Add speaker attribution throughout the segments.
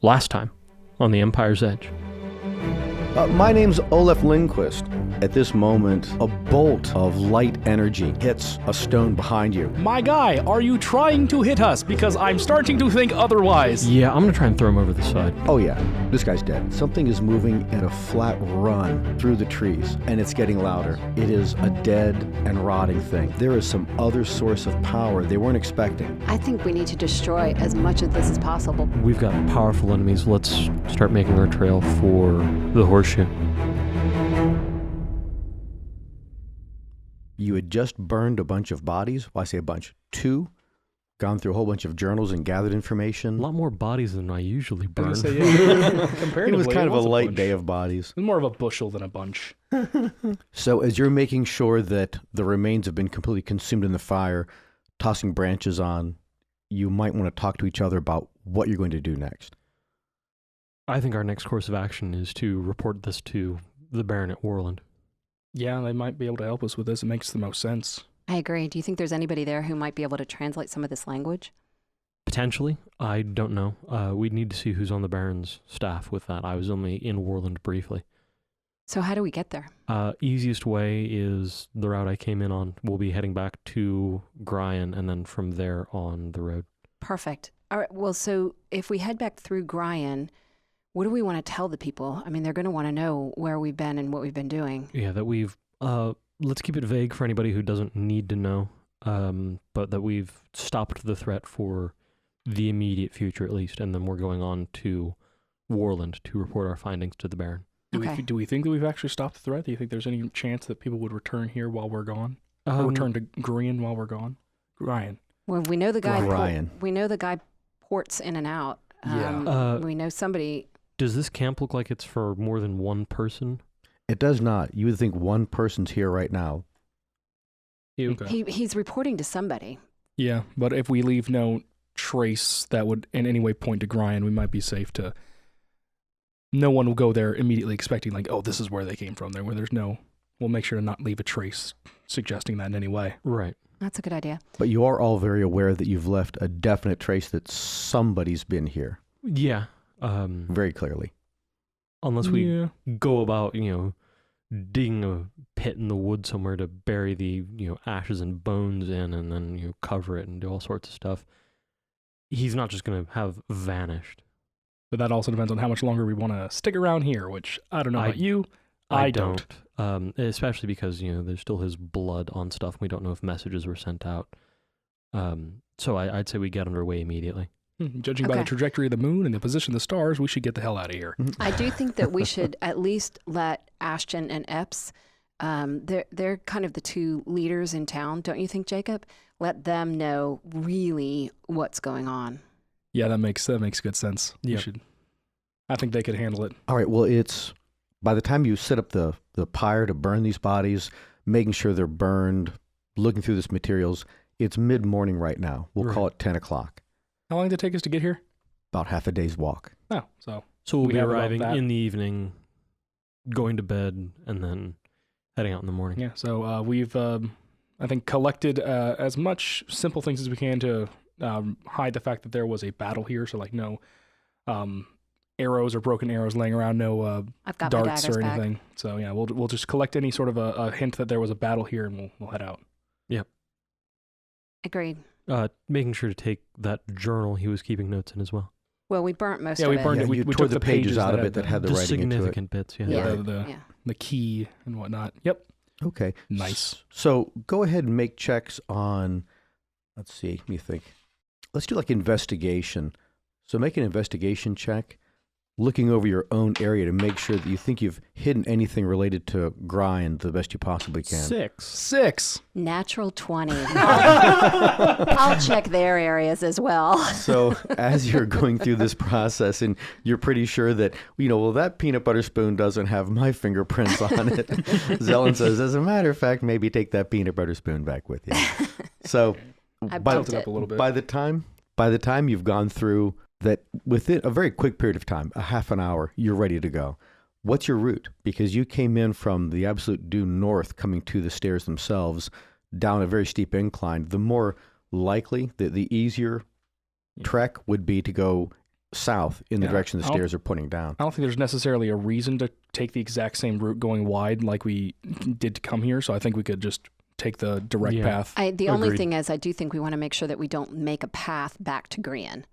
Speaker 1: last time on the Empire's Edge.
Speaker 2: My name's Olaf Lindquist. At this moment, a bolt of light energy hits a stone behind you.
Speaker 3: My guy, are you trying to hit us? Because I'm starting to think otherwise.
Speaker 1: Yeah, I'm going to try and throw him over the side.
Speaker 2: Oh yeah, this guy's dead. Something is moving at a flat run through the trees, and it's getting louder. It is a dead and rotting thing. There is some other source of power they weren't expecting.
Speaker 4: I think we need to destroy as much of this as possible.
Speaker 1: We've got powerful enemies. Let's start making our trail for the horseshoe.
Speaker 2: You had just burned a bunch of bodies. Well, I say a bunch. 2. Gone through a whole bunch of journals and gathered information.
Speaker 1: A lot more bodies than I usually burn.
Speaker 2: It was kind of a light day of bodies.
Speaker 3: It was more of a bushel than a bunch.
Speaker 2: So as you're making sure that the remains have been completely consumed in the fire, tossing branches on, you might want to talk to each other about what you're going to do next.
Speaker 1: I think our next course of action is to report this to the Baron at Worland.
Speaker 3: Yeah, they might be able to help us with this. It makes the most sense.
Speaker 4: I agree. Do you think there's anybody there who might be able to translate some of this language?
Speaker 1: Potentially. I don't know. We'd need to see who's on the Baron's staff with that. I was only in Worland briefly.
Speaker 4: So how do we get there?
Speaker 1: Easiest way is the route I came in on. We'll be heading back to Gryan and then from there on the road.
Speaker 4: Perfect. All right. Well, so if we head back through Gryan, what do we want to tell the people? I mean, they're going to want to know where we've been and what we've been doing.
Speaker 1: Yeah, that we've... let's keep it vague for anybody who doesn't need to know, but that we've stopped the threat for the immediate future at least, and then we're going on to Worland to report our findings to the Baron.
Speaker 3: Do we think that we've actually stopped the threat? Do you think there's any chance that people would return here while we're gone? Or return to Gryan while we're gone? Gryan.
Speaker 4: Well, we know the guy.
Speaker 2: Gryan.
Speaker 4: We know the guy ports in and out. We know somebody.
Speaker 1: Does this camp look like it's for more than one person?
Speaker 2: It does not. You would think one person's here right now.
Speaker 3: Okay.
Speaker 4: He's reporting to somebody.
Speaker 3: Yeah, but if we leave no trace that would in any way point to Gryan, we might be safe to... No one will go there immediately expecting, like, oh, this is where they came from. There, where there's no... We'll make sure to not leave a trace suggesting that in any way.
Speaker 1: Right.
Speaker 4: That's a good idea.
Speaker 2: But you are all very aware that you've left a definite trace that somebody's been here.
Speaker 1: Yeah.
Speaker 2: Very clearly.
Speaker 1: Unless we go about, digging a pit in the wood somewhere to bury the, ashes and bones in and then, cover it and do all sorts of stuff. He's not just going to have vanished.
Speaker 3: But that also depends on how much longer we want to stick around here, which I don't know about you. I don't.
Speaker 1: Especially because, there's still his blood on stuff. We don't know if messages were sent out. So I'd say we get underway immediatay.
Speaker 3: Judging by the trajectory of the moon and the position of the stars, we should get the hell out of here.
Speaker 4: I do think that we should at least let Ashton and Epps, they're kind of the two leaders in town, don't you think, Jacob? Let them know really what's going on.
Speaker 3: Yeah, that makes good sense.
Speaker 1: Yep.
Speaker 3: I think they could handle it.
Speaker 2: All right, well, it's by the time you set up the pyre to burn these bodies, making sure they're burned, looking through this materials, it's mid-morning right now. We'll call it 10 o'clock.
Speaker 3: How long did it take us to get here?
Speaker 2: About half a day's walk.
Speaker 3: Oh, so
Speaker 1: we'll be arriving in the evening, going to bed, and then heading out in the morning.
Speaker 3: Yeah, so we've, I think, collected as much simple things as we can to hide the fact that there was a battle here. So, like, no arrows or broken arrows laying around, no
Speaker 4: I've got
Speaker 3: darts or anything.
Speaker 4: Back.
Speaker 3: So, yeah, we'll just collect any sort of a hint that there was a battle here, and we'll head out.
Speaker 1: Yep.
Speaker 4: Agreed.
Speaker 1: Making sure to take that journal he was keeping notes in as well.
Speaker 4: Well, we burnt most of it.
Speaker 3: Yeah, we burned it.
Speaker 2: We
Speaker 3: We
Speaker 2: tore
Speaker 3: took
Speaker 2: the pages out of it that had the writing into it.
Speaker 1: Significant bits, yeah.
Speaker 3: The key and whatnot. Yep.
Speaker 2: Okay.
Speaker 3: Nice.
Speaker 2: So go ahead and make checks on, let's see, let me think. Let's do like investigation. So make an investigation check, looking over your own area to make sure that you think you've hidden anything related to Gryan the best you possibly can.
Speaker 3: 6.
Speaker 4: Natural 20. I'll check their areas as well.
Speaker 2: So as you're going through this process and you're pretty sure that, that peanut butter spoon doesn't have my fingerprints on it, Zelen says, as a matter of fact, maybe take that peanut butter spoon back with you. So
Speaker 4: I
Speaker 2: by
Speaker 4: bumped it
Speaker 3: up a little bit.
Speaker 2: By the time you've gone through that, within a very quick period of time, a half an hour, you're ready to go. What's your route? Because you came in from the absolute due north, coming to the stairs themselves, down a very steep incline. The more likely, the easier trek would be to go south in the
Speaker 3: Yeah,
Speaker 2: direction the
Speaker 3: I don't-
Speaker 2: stairs are pointing down.
Speaker 3: I don't think there's necessarily a reason to take the exact same route going wide like we did to come here. So I think we could just take the direct
Speaker 1: Yeah.
Speaker 3: path.
Speaker 4: The only
Speaker 1: Agreed.
Speaker 4: thing is, I do think we want to make sure that we don't make a path back to Grian.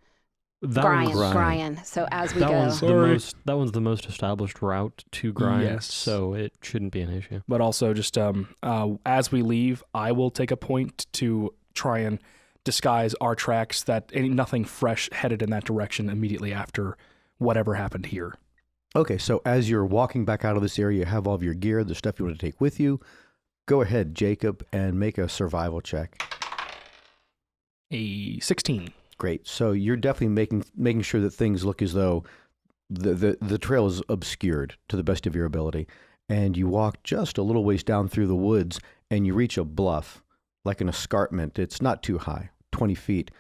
Speaker 1: That was-
Speaker 4: Brian. So as we
Speaker 1: that
Speaker 4: go,
Speaker 1: one's the most established route to grind,
Speaker 3: Yes.
Speaker 1: so it shouldn't be an issue.
Speaker 3: But also just as we leave, I will take a point to try and disguise our tracks that nothing fresh headed in that direction immediately after whatever happened here.
Speaker 2: Okay, so as you're walking back out of this area, you have all of your gear, the stuff you want to take with you. Go ahead, Jacob, and make a survival check.
Speaker 3: A 16.
Speaker 2: Great. So you're definitely making sure that things look as though the trail is obscured to the best of your ability. And you walk just a little ways down through the woods, and you reach a bluff, like an escarpment. It's not too high, 20 feet.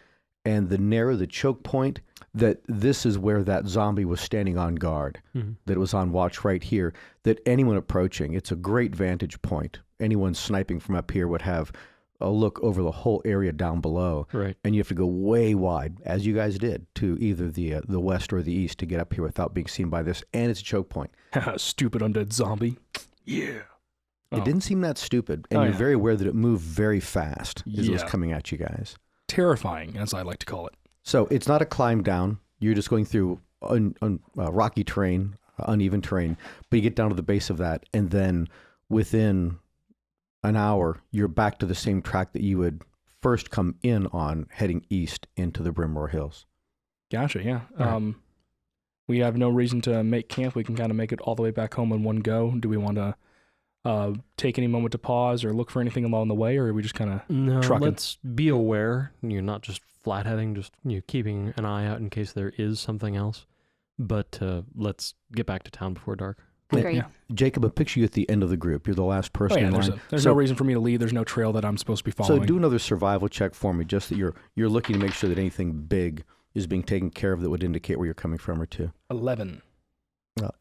Speaker 2: And the narrower the choke point, that this is where that zombie was standing on guard, that it was on watch right here, that anyone approaching, it's a great vantage point. Anyone sniping from up here would have a look over the whole area down below.
Speaker 1: Right.
Speaker 2: And you have to go way wide, as you guys did, to either the west or the east to get up here without being seen by this. And it's a choke point.
Speaker 3: Stupid undead zombie. Yeah.
Speaker 2: It
Speaker 3: Oh.
Speaker 2: didn't seem that stupid. And
Speaker 3: Oh,
Speaker 2: you're
Speaker 3: yeah.
Speaker 2: very aware that it moved very fast as it was
Speaker 3: Yeah.
Speaker 2: coming at you guys.
Speaker 3: Terrifying, as I like to call it.
Speaker 2: So it's not a climb down. You're just going through rocky terrain, uneven terrain. But you get down to the base of that. And then within an hour, you're back to the same track that you would first come in on, heading east into the Brimroar Hills.
Speaker 3: Gotcha, yeah.
Speaker 1: Right.
Speaker 3: We have no reason to make camp. We can kind of make it all the way back home in one go. Do we want to take any moment to pause or look for anything along the way, or are we just kind of...
Speaker 1: No,
Speaker 3: Trucking.
Speaker 1: let's be aware. You're not just flat heading, just keeping an eye out in case there is something else. But let's get back to town before dark.
Speaker 4: agreed.
Speaker 3: Yeah.
Speaker 2: Jacob, I picture you at the end of the group. You're the last
Speaker 3: Oh,
Speaker 2: person
Speaker 3: yeah,
Speaker 2: in
Speaker 3: there's,
Speaker 2: line.
Speaker 3: there's
Speaker 2: So-
Speaker 3: no reason for me to leave. There's no trail that I'm supposed to be
Speaker 2: So
Speaker 3: following.
Speaker 2: do another survival check for me, just that you're looking to make sure that anything big is being taken care of that would indicate where you're coming from or two.
Speaker 3: 11.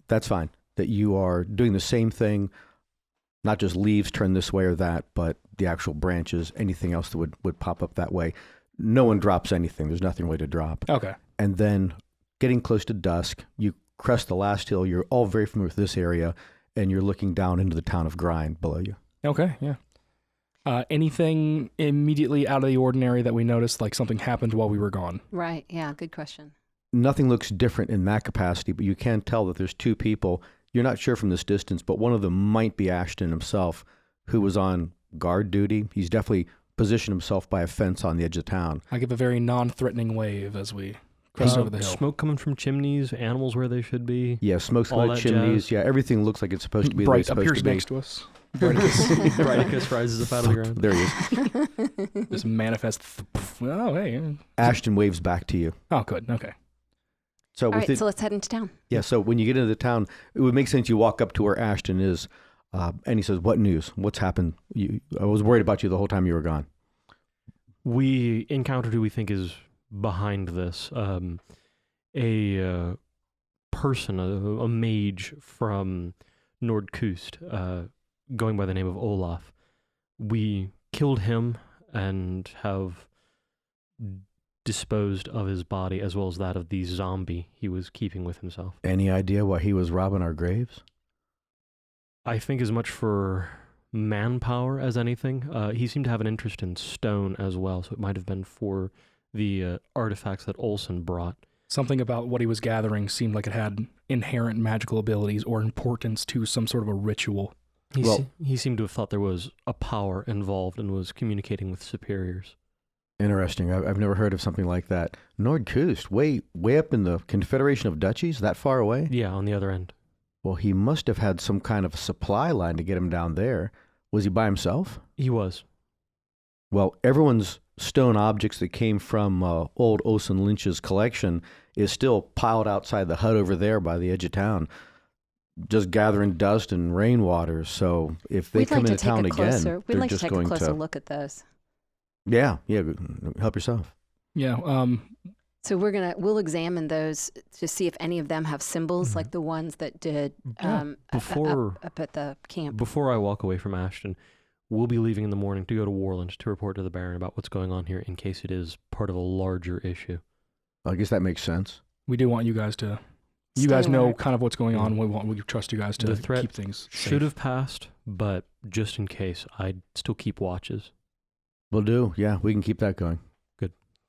Speaker 2: That's fine. That you are doing the same thing, not just leaves turn this way or that, but the actual branches, anything else that would pop up that way. No one drops anything. There's nothing really to drop.
Speaker 3: Okay.
Speaker 2: And then getting close to dusk, you crest the last hill. You're all very familiar with this area, and you're looking down into the town of Grind below you.
Speaker 3: Okay, yeah. Anything immediately out of the ordinary that we noticed, like something happened while we were gone?
Speaker 4: Right. Yeah. Good question.
Speaker 2: Nothing looks different in that capacity, but you can tell that there's two people. You're not sure from this distance, but one of them might be Ashton himself, who was on guard duty. He's definitely positioned himself by a fence on the edge of town.
Speaker 3: I give a very non-threatening wave as we crest over the hill.
Speaker 1: Smoke coming from chimneys, animals where they should be.
Speaker 2: Yeah, smoke's
Speaker 1: All
Speaker 2: coming out
Speaker 1: that
Speaker 2: chimneys.
Speaker 1: jazz.
Speaker 2: Yeah, everything looks like it's supposed to be the way it's
Speaker 3: Bright
Speaker 2: supposed
Speaker 3: appears
Speaker 2: to be.
Speaker 3: next to us.
Speaker 1: Brightacus rises up out of the ground.
Speaker 2: There he is.
Speaker 3: Just manifest. Oh, hey.
Speaker 2: Ashton waves back to you.
Speaker 3: Oh, good. Okay.
Speaker 2: So
Speaker 4: All
Speaker 2: with
Speaker 4: right.
Speaker 2: it,
Speaker 4: So let's head into town.
Speaker 2: yeah. So when you get into the town, it would make sense you walk up to where Ashton is, and he says, "What news? What's happened? I was worried about you the whole time you were gone."
Speaker 1: We encountered who we think is behind this. A person, a mage from Nordkust, going by the name of Olaf. We killed him and have disposed of his body as well as that of the zombie he was keeping with himself.
Speaker 2: Any idea why he was robbing our graves?
Speaker 1: I think as much for manpower as anything. He seemed to have an interest in stone as well, so it might have been for the artifacts that Olsen brought.
Speaker 3: Something about what he was gathering seemed like it had inherent magical abilities or importance to some sort of a ritual.
Speaker 1: He seemed to have thought there was a power involved and was communicating with superiors.
Speaker 2: Interesting. I've never heard of something like that. Nordkust, way up in the Confederation of Duchies, that far away?
Speaker 1: Yeah, on the other end.
Speaker 2: Well, he must have had some kind of a supply line to get him down there. Was he by himself?
Speaker 1: He was.
Speaker 2: Well, everyone's stone objects that came from old Olsen Lynch's collection is still piled outside the hut over there by the edge of town, just gathering dust and rainwater. So if they
Speaker 4: We'd
Speaker 2: come
Speaker 4: like to
Speaker 2: into
Speaker 4: take
Speaker 2: town
Speaker 4: a closer.
Speaker 2: again,
Speaker 4: We'd
Speaker 2: they're
Speaker 4: like to
Speaker 2: just
Speaker 4: take a
Speaker 2: going
Speaker 4: closer
Speaker 2: to
Speaker 4: look at those.
Speaker 2: yeah, help yourself.
Speaker 3: Yeah.
Speaker 4: So we'll examine those to see if any of them have symbols like the ones that did
Speaker 1: Before
Speaker 4: up at the camp.
Speaker 1: Before I walk away from Ashton, we'll be leaving in the morning to go to Worland to report to the Baron about what's going on here in case it is part of a larger issue.
Speaker 2: I guess that makes sense.
Speaker 3: We do want you guys to. You
Speaker 4: Stay
Speaker 3: guys know
Speaker 4: alert.
Speaker 3: kind of what's going on. We trust you guys to
Speaker 1: The threat
Speaker 3: keep things safe.
Speaker 1: Should have passed, but just in case, I'd still keep watches.
Speaker 2: Will do. Yeah, we can keep that going.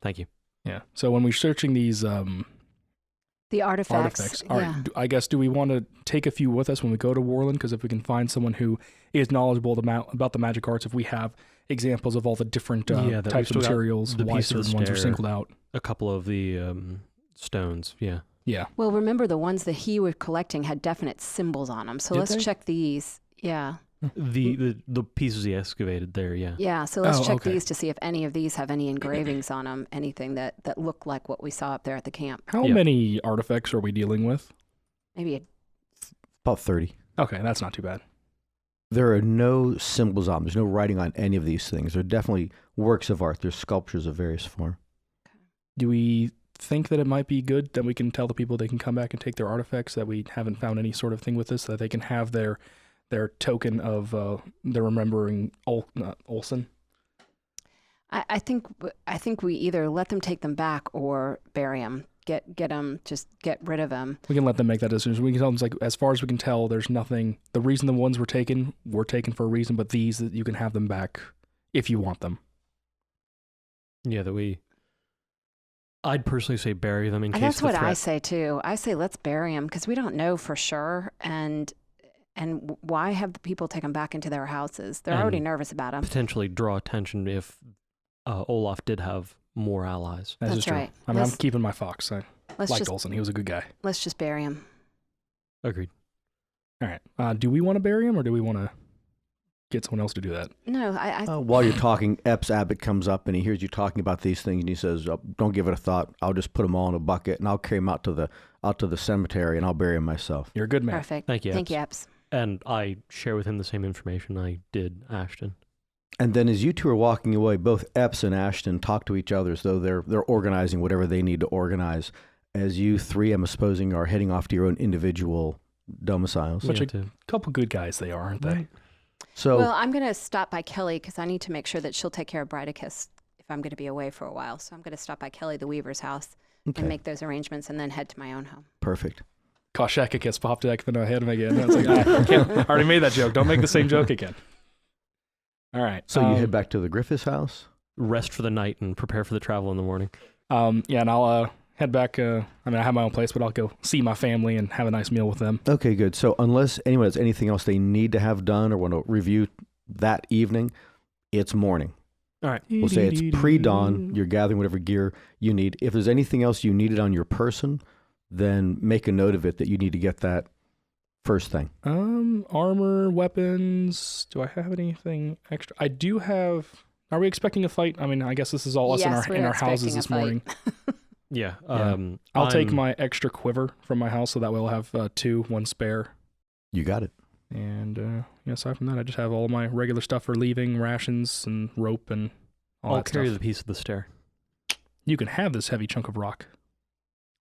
Speaker 1: Thank you.
Speaker 3: Yeah. So when we're searching these
Speaker 4: The artifacts.
Speaker 3: artifacts,
Speaker 4: Yeah.
Speaker 3: all right, I guess, do we want to take a few with us when we go to Worland? Because if we can find someone who is knowledgeable about the magic arts, if we have examples of all the different
Speaker 1: Yeah, that
Speaker 3: types
Speaker 1: we've
Speaker 3: of
Speaker 1: still got
Speaker 3: materials,
Speaker 1: the
Speaker 3: why
Speaker 1: piece of the
Speaker 3: certain ones are
Speaker 1: stair.
Speaker 3: singled out.
Speaker 1: A couple of the stones, yeah.
Speaker 3: Yeah.
Speaker 4: Well, remember the ones that he was collecting had definite symbols on them. So
Speaker 3: Did
Speaker 4: let's
Speaker 3: they?
Speaker 4: check these. Yeah.
Speaker 1: The pieces he excavated there, yeah.
Speaker 4: Yeah. So let's
Speaker 3: Oh,
Speaker 4: check
Speaker 3: okay.
Speaker 4: these to see if any of these have any engravings on them, anything that look like what we saw up there at the camp.
Speaker 3: How
Speaker 1: Yeah.
Speaker 3: many artifacts are we dealing with?
Speaker 4: Maybe
Speaker 2: About 30.
Speaker 3: Okay, that's not too bad.
Speaker 2: There are no symbols on them. There's no writing on any of these things. They're definitely works of art. They're sculptures of various form.
Speaker 3: Do we think that it might be good that we can tell the people they can come back and take their artifacts, that we haven't found any sort of thing with this, so that they can have their token of their remembering Olsen?
Speaker 4: I think we either let them take them back or bury them. Get them. Just get rid of them.
Speaker 3: We can let them make that decision. We can tell them, like, as far as we can tell, there's nothing. The reason the ones were taken for a reason, but these, that you can have them back if you want them.
Speaker 1: Yeah, I'd personally say bury them in case
Speaker 4: That's
Speaker 1: the
Speaker 4: what I
Speaker 1: threat-
Speaker 4: say too. I say let's bury them because we don't know for sure. And why have the people take them back into their houses? They're already
Speaker 1: And
Speaker 4: nervous about them.
Speaker 1: potentially draw attention if Olaf did have more allies.
Speaker 3: That is
Speaker 4: That's
Speaker 3: true.
Speaker 4: right.
Speaker 3: I mean, I'm
Speaker 4: Let's-
Speaker 3: keeping my fox. I
Speaker 4: Let's
Speaker 3: liked
Speaker 4: just
Speaker 3: Olsen. He was a good guy.
Speaker 4: let's just bury them.
Speaker 1: Agreed.
Speaker 3: All right. Do we want to bury him, or do we want to get someone else to do that?
Speaker 4: No, I
Speaker 2: While you're talking, Epps Abbott comes up and he hears you talking about these things and he says, oh, don't give it a thought. I'll just put them all in a bucket and I'll carry them out to the cemetery and I'll bury them myself.
Speaker 3: You're a good man.
Speaker 4: perfect.
Speaker 1: Thank you,
Speaker 4: Thank
Speaker 1: Epps.
Speaker 4: you, Epps.
Speaker 1: And I share with him the same information I did Ashton.
Speaker 2: And then as you two are walking away, both Epps and Ashton talk to each other as though they're organizing whatever they need to organize. As you three, I'm supposing, are heading off to your own individual domiciles.
Speaker 3: Which
Speaker 1: Yeah,
Speaker 3: Couple good guys they are, aren't they?
Speaker 1: Right.
Speaker 2: So
Speaker 4: Well, I'm going to stop by Kelly because I need to make sure that she'll take care of Bridicus if I'm going to be away for a while. So I'm going to stop by Kelly the Weaver's house
Speaker 2: okay,
Speaker 4: and make those arrangements and then head to my own home.
Speaker 2: perfect.
Speaker 3: Koshaka gets popped back in my head again. I was like, I already made that joke. Don't make the same joke again. All right.
Speaker 2: So you head back to the Griffiths house?
Speaker 1: Rest for the night and prepare for the travel in the morning.
Speaker 3: Yeah, and I'll head back. I have my own place, but I'll go see my family and have a nice meal with them.
Speaker 2: Okay, good. So unless anyone has anything else they need to have done or want to review that evening, it's morning.
Speaker 1: All right.
Speaker 2: We'll say it's pre-dawn. You're gathering whatever gear you need. If there's anything else you needed on your person, then make a note of it that you need to get that first thing.
Speaker 3: Armor, weapons. Do I have anything extra? I do have. Are we expecting a fight? I mean, I guess this is all us
Speaker 4: Yes,
Speaker 3: in
Speaker 4: we're
Speaker 3: our houses
Speaker 4: expecting a
Speaker 3: this
Speaker 4: fight.
Speaker 3: morning.
Speaker 1: Yeah.
Speaker 3: Yeah. I'll take
Speaker 1: I'm-
Speaker 3: my extra quiver from my house, so that way I'll have one spare.
Speaker 2: You got it.
Speaker 3: And aside from that, I just have all my regular stuff for leaving, rations and rope and all
Speaker 1: I'll
Speaker 3: that
Speaker 1: carry
Speaker 3: stuff.
Speaker 1: the piece of the stair.
Speaker 3: You can have this heavy chunk of rock.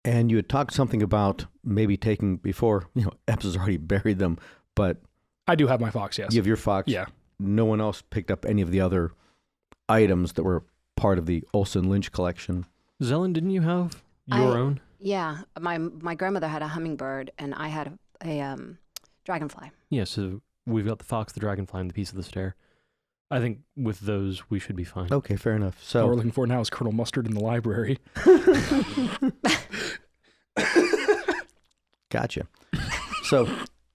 Speaker 2: And you had talked something about maybe taking before, Epps has already buried them, but
Speaker 3: I do have my fox, yes.
Speaker 2: you have your fox.
Speaker 3: Yeah.
Speaker 2: No one else picked up any of the other items that were part of the Olsen Lynch collection.
Speaker 1: Zelen, didn't you have your own?
Speaker 4: Yeah, my grandmother had a hummingbird and I had a dragonfly.
Speaker 1: Yeah, so we've got the fox, the dragonfly, and the piece of the stair. I think with those, we should be fine.
Speaker 2: Okay, fair enough.
Speaker 3: All we're
Speaker 2: So
Speaker 3: looking for now is Colonel Mustard in the library.
Speaker 2: gotcha. So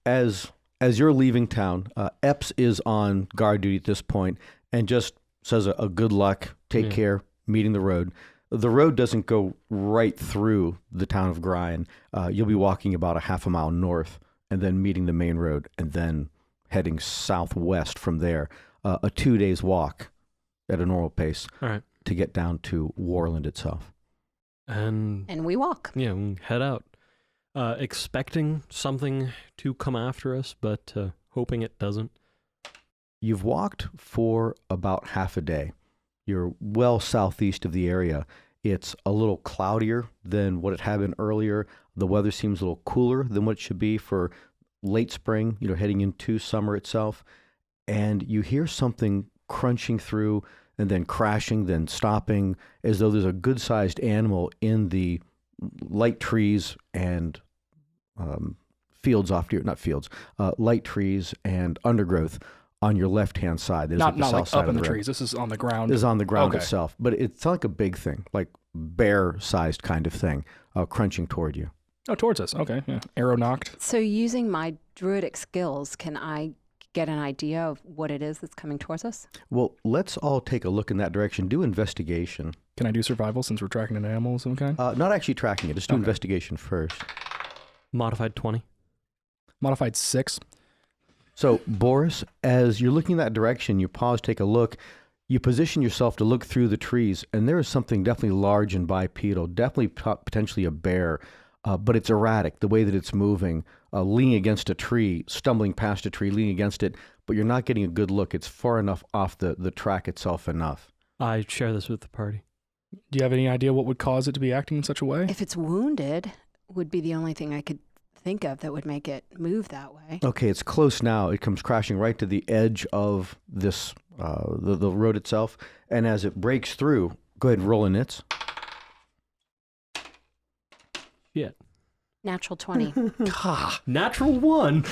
Speaker 2: as you're leaving town, Epps is on guard duty at this point and just says a good luck, take
Speaker 1: Yeah.
Speaker 2: care, meeting the road. The road doesn't go right through the town of Gryan. You'll be walking about a half a mile north and then meeting the main road and then heading southwest from there. A 2 days walk at a normal pace
Speaker 1: All right.
Speaker 2: to get down to Worland itself.
Speaker 1: And
Speaker 4: And we walk.
Speaker 1: yeah, we head out. Expecting something to come after us, but hoping it doesn't.
Speaker 2: You've walked for about half a day. You're well southeast of the area. It's a little cloudier than what it had been earlier. The weather seems a little cooler than what it should be for late spring, heading into summer itself. And you hear something crunching through and then crashing, then stopping, as though there's a good-sized animal in the light trees and fields off to your, not fields, light trees and undergrowth on your left-hand side. There's
Speaker 3: Not
Speaker 2: the south
Speaker 3: like
Speaker 2: side
Speaker 3: up
Speaker 2: of
Speaker 3: in the
Speaker 2: road.
Speaker 3: trees. This is on the ground.
Speaker 2: This is on the ground
Speaker 3: Okay.
Speaker 2: itself, but it's like a big thing, like bear-sized kind of thing, crunching toward you.
Speaker 3: Oh, towards us. Okay. Yeah. Arrow knocked.
Speaker 4: So using my druidic skills, can I get an idea of what it is that's coming towards us?
Speaker 2: Well, let's all take a look in that direction. Do investigation.
Speaker 3: Can I do survival since we're tracking an animal of some kind?
Speaker 2: Not actually tracking it. Just do
Speaker 3: Okay.
Speaker 2: investigation first.
Speaker 1: Modified 20.
Speaker 3: Modified 6.
Speaker 2: So, Boris, as you're looking that direction, you pause, take a look. You position yourself to look through the trees, and there is something definitely large and bipedal, definitely potentially a bear, but it's erratic, the way that it's moving, leaning against a tree, stumbling past a tree, leaning against it, but you're not getting a good look. It's far enough off the track itself enough.
Speaker 1: I share this with the party.
Speaker 3: Do you have any idea what would cause it to be acting in such a way?
Speaker 4: If it's wounded, would be the only thing I could think of that would make it move that way.
Speaker 2: Okay, it's close now. It comes crashing right to the edge of this, the road itself, and as it breaks through, go ahead and roll in its.
Speaker 1: Shit.
Speaker 4: Natural 20.
Speaker 1: Natural 1.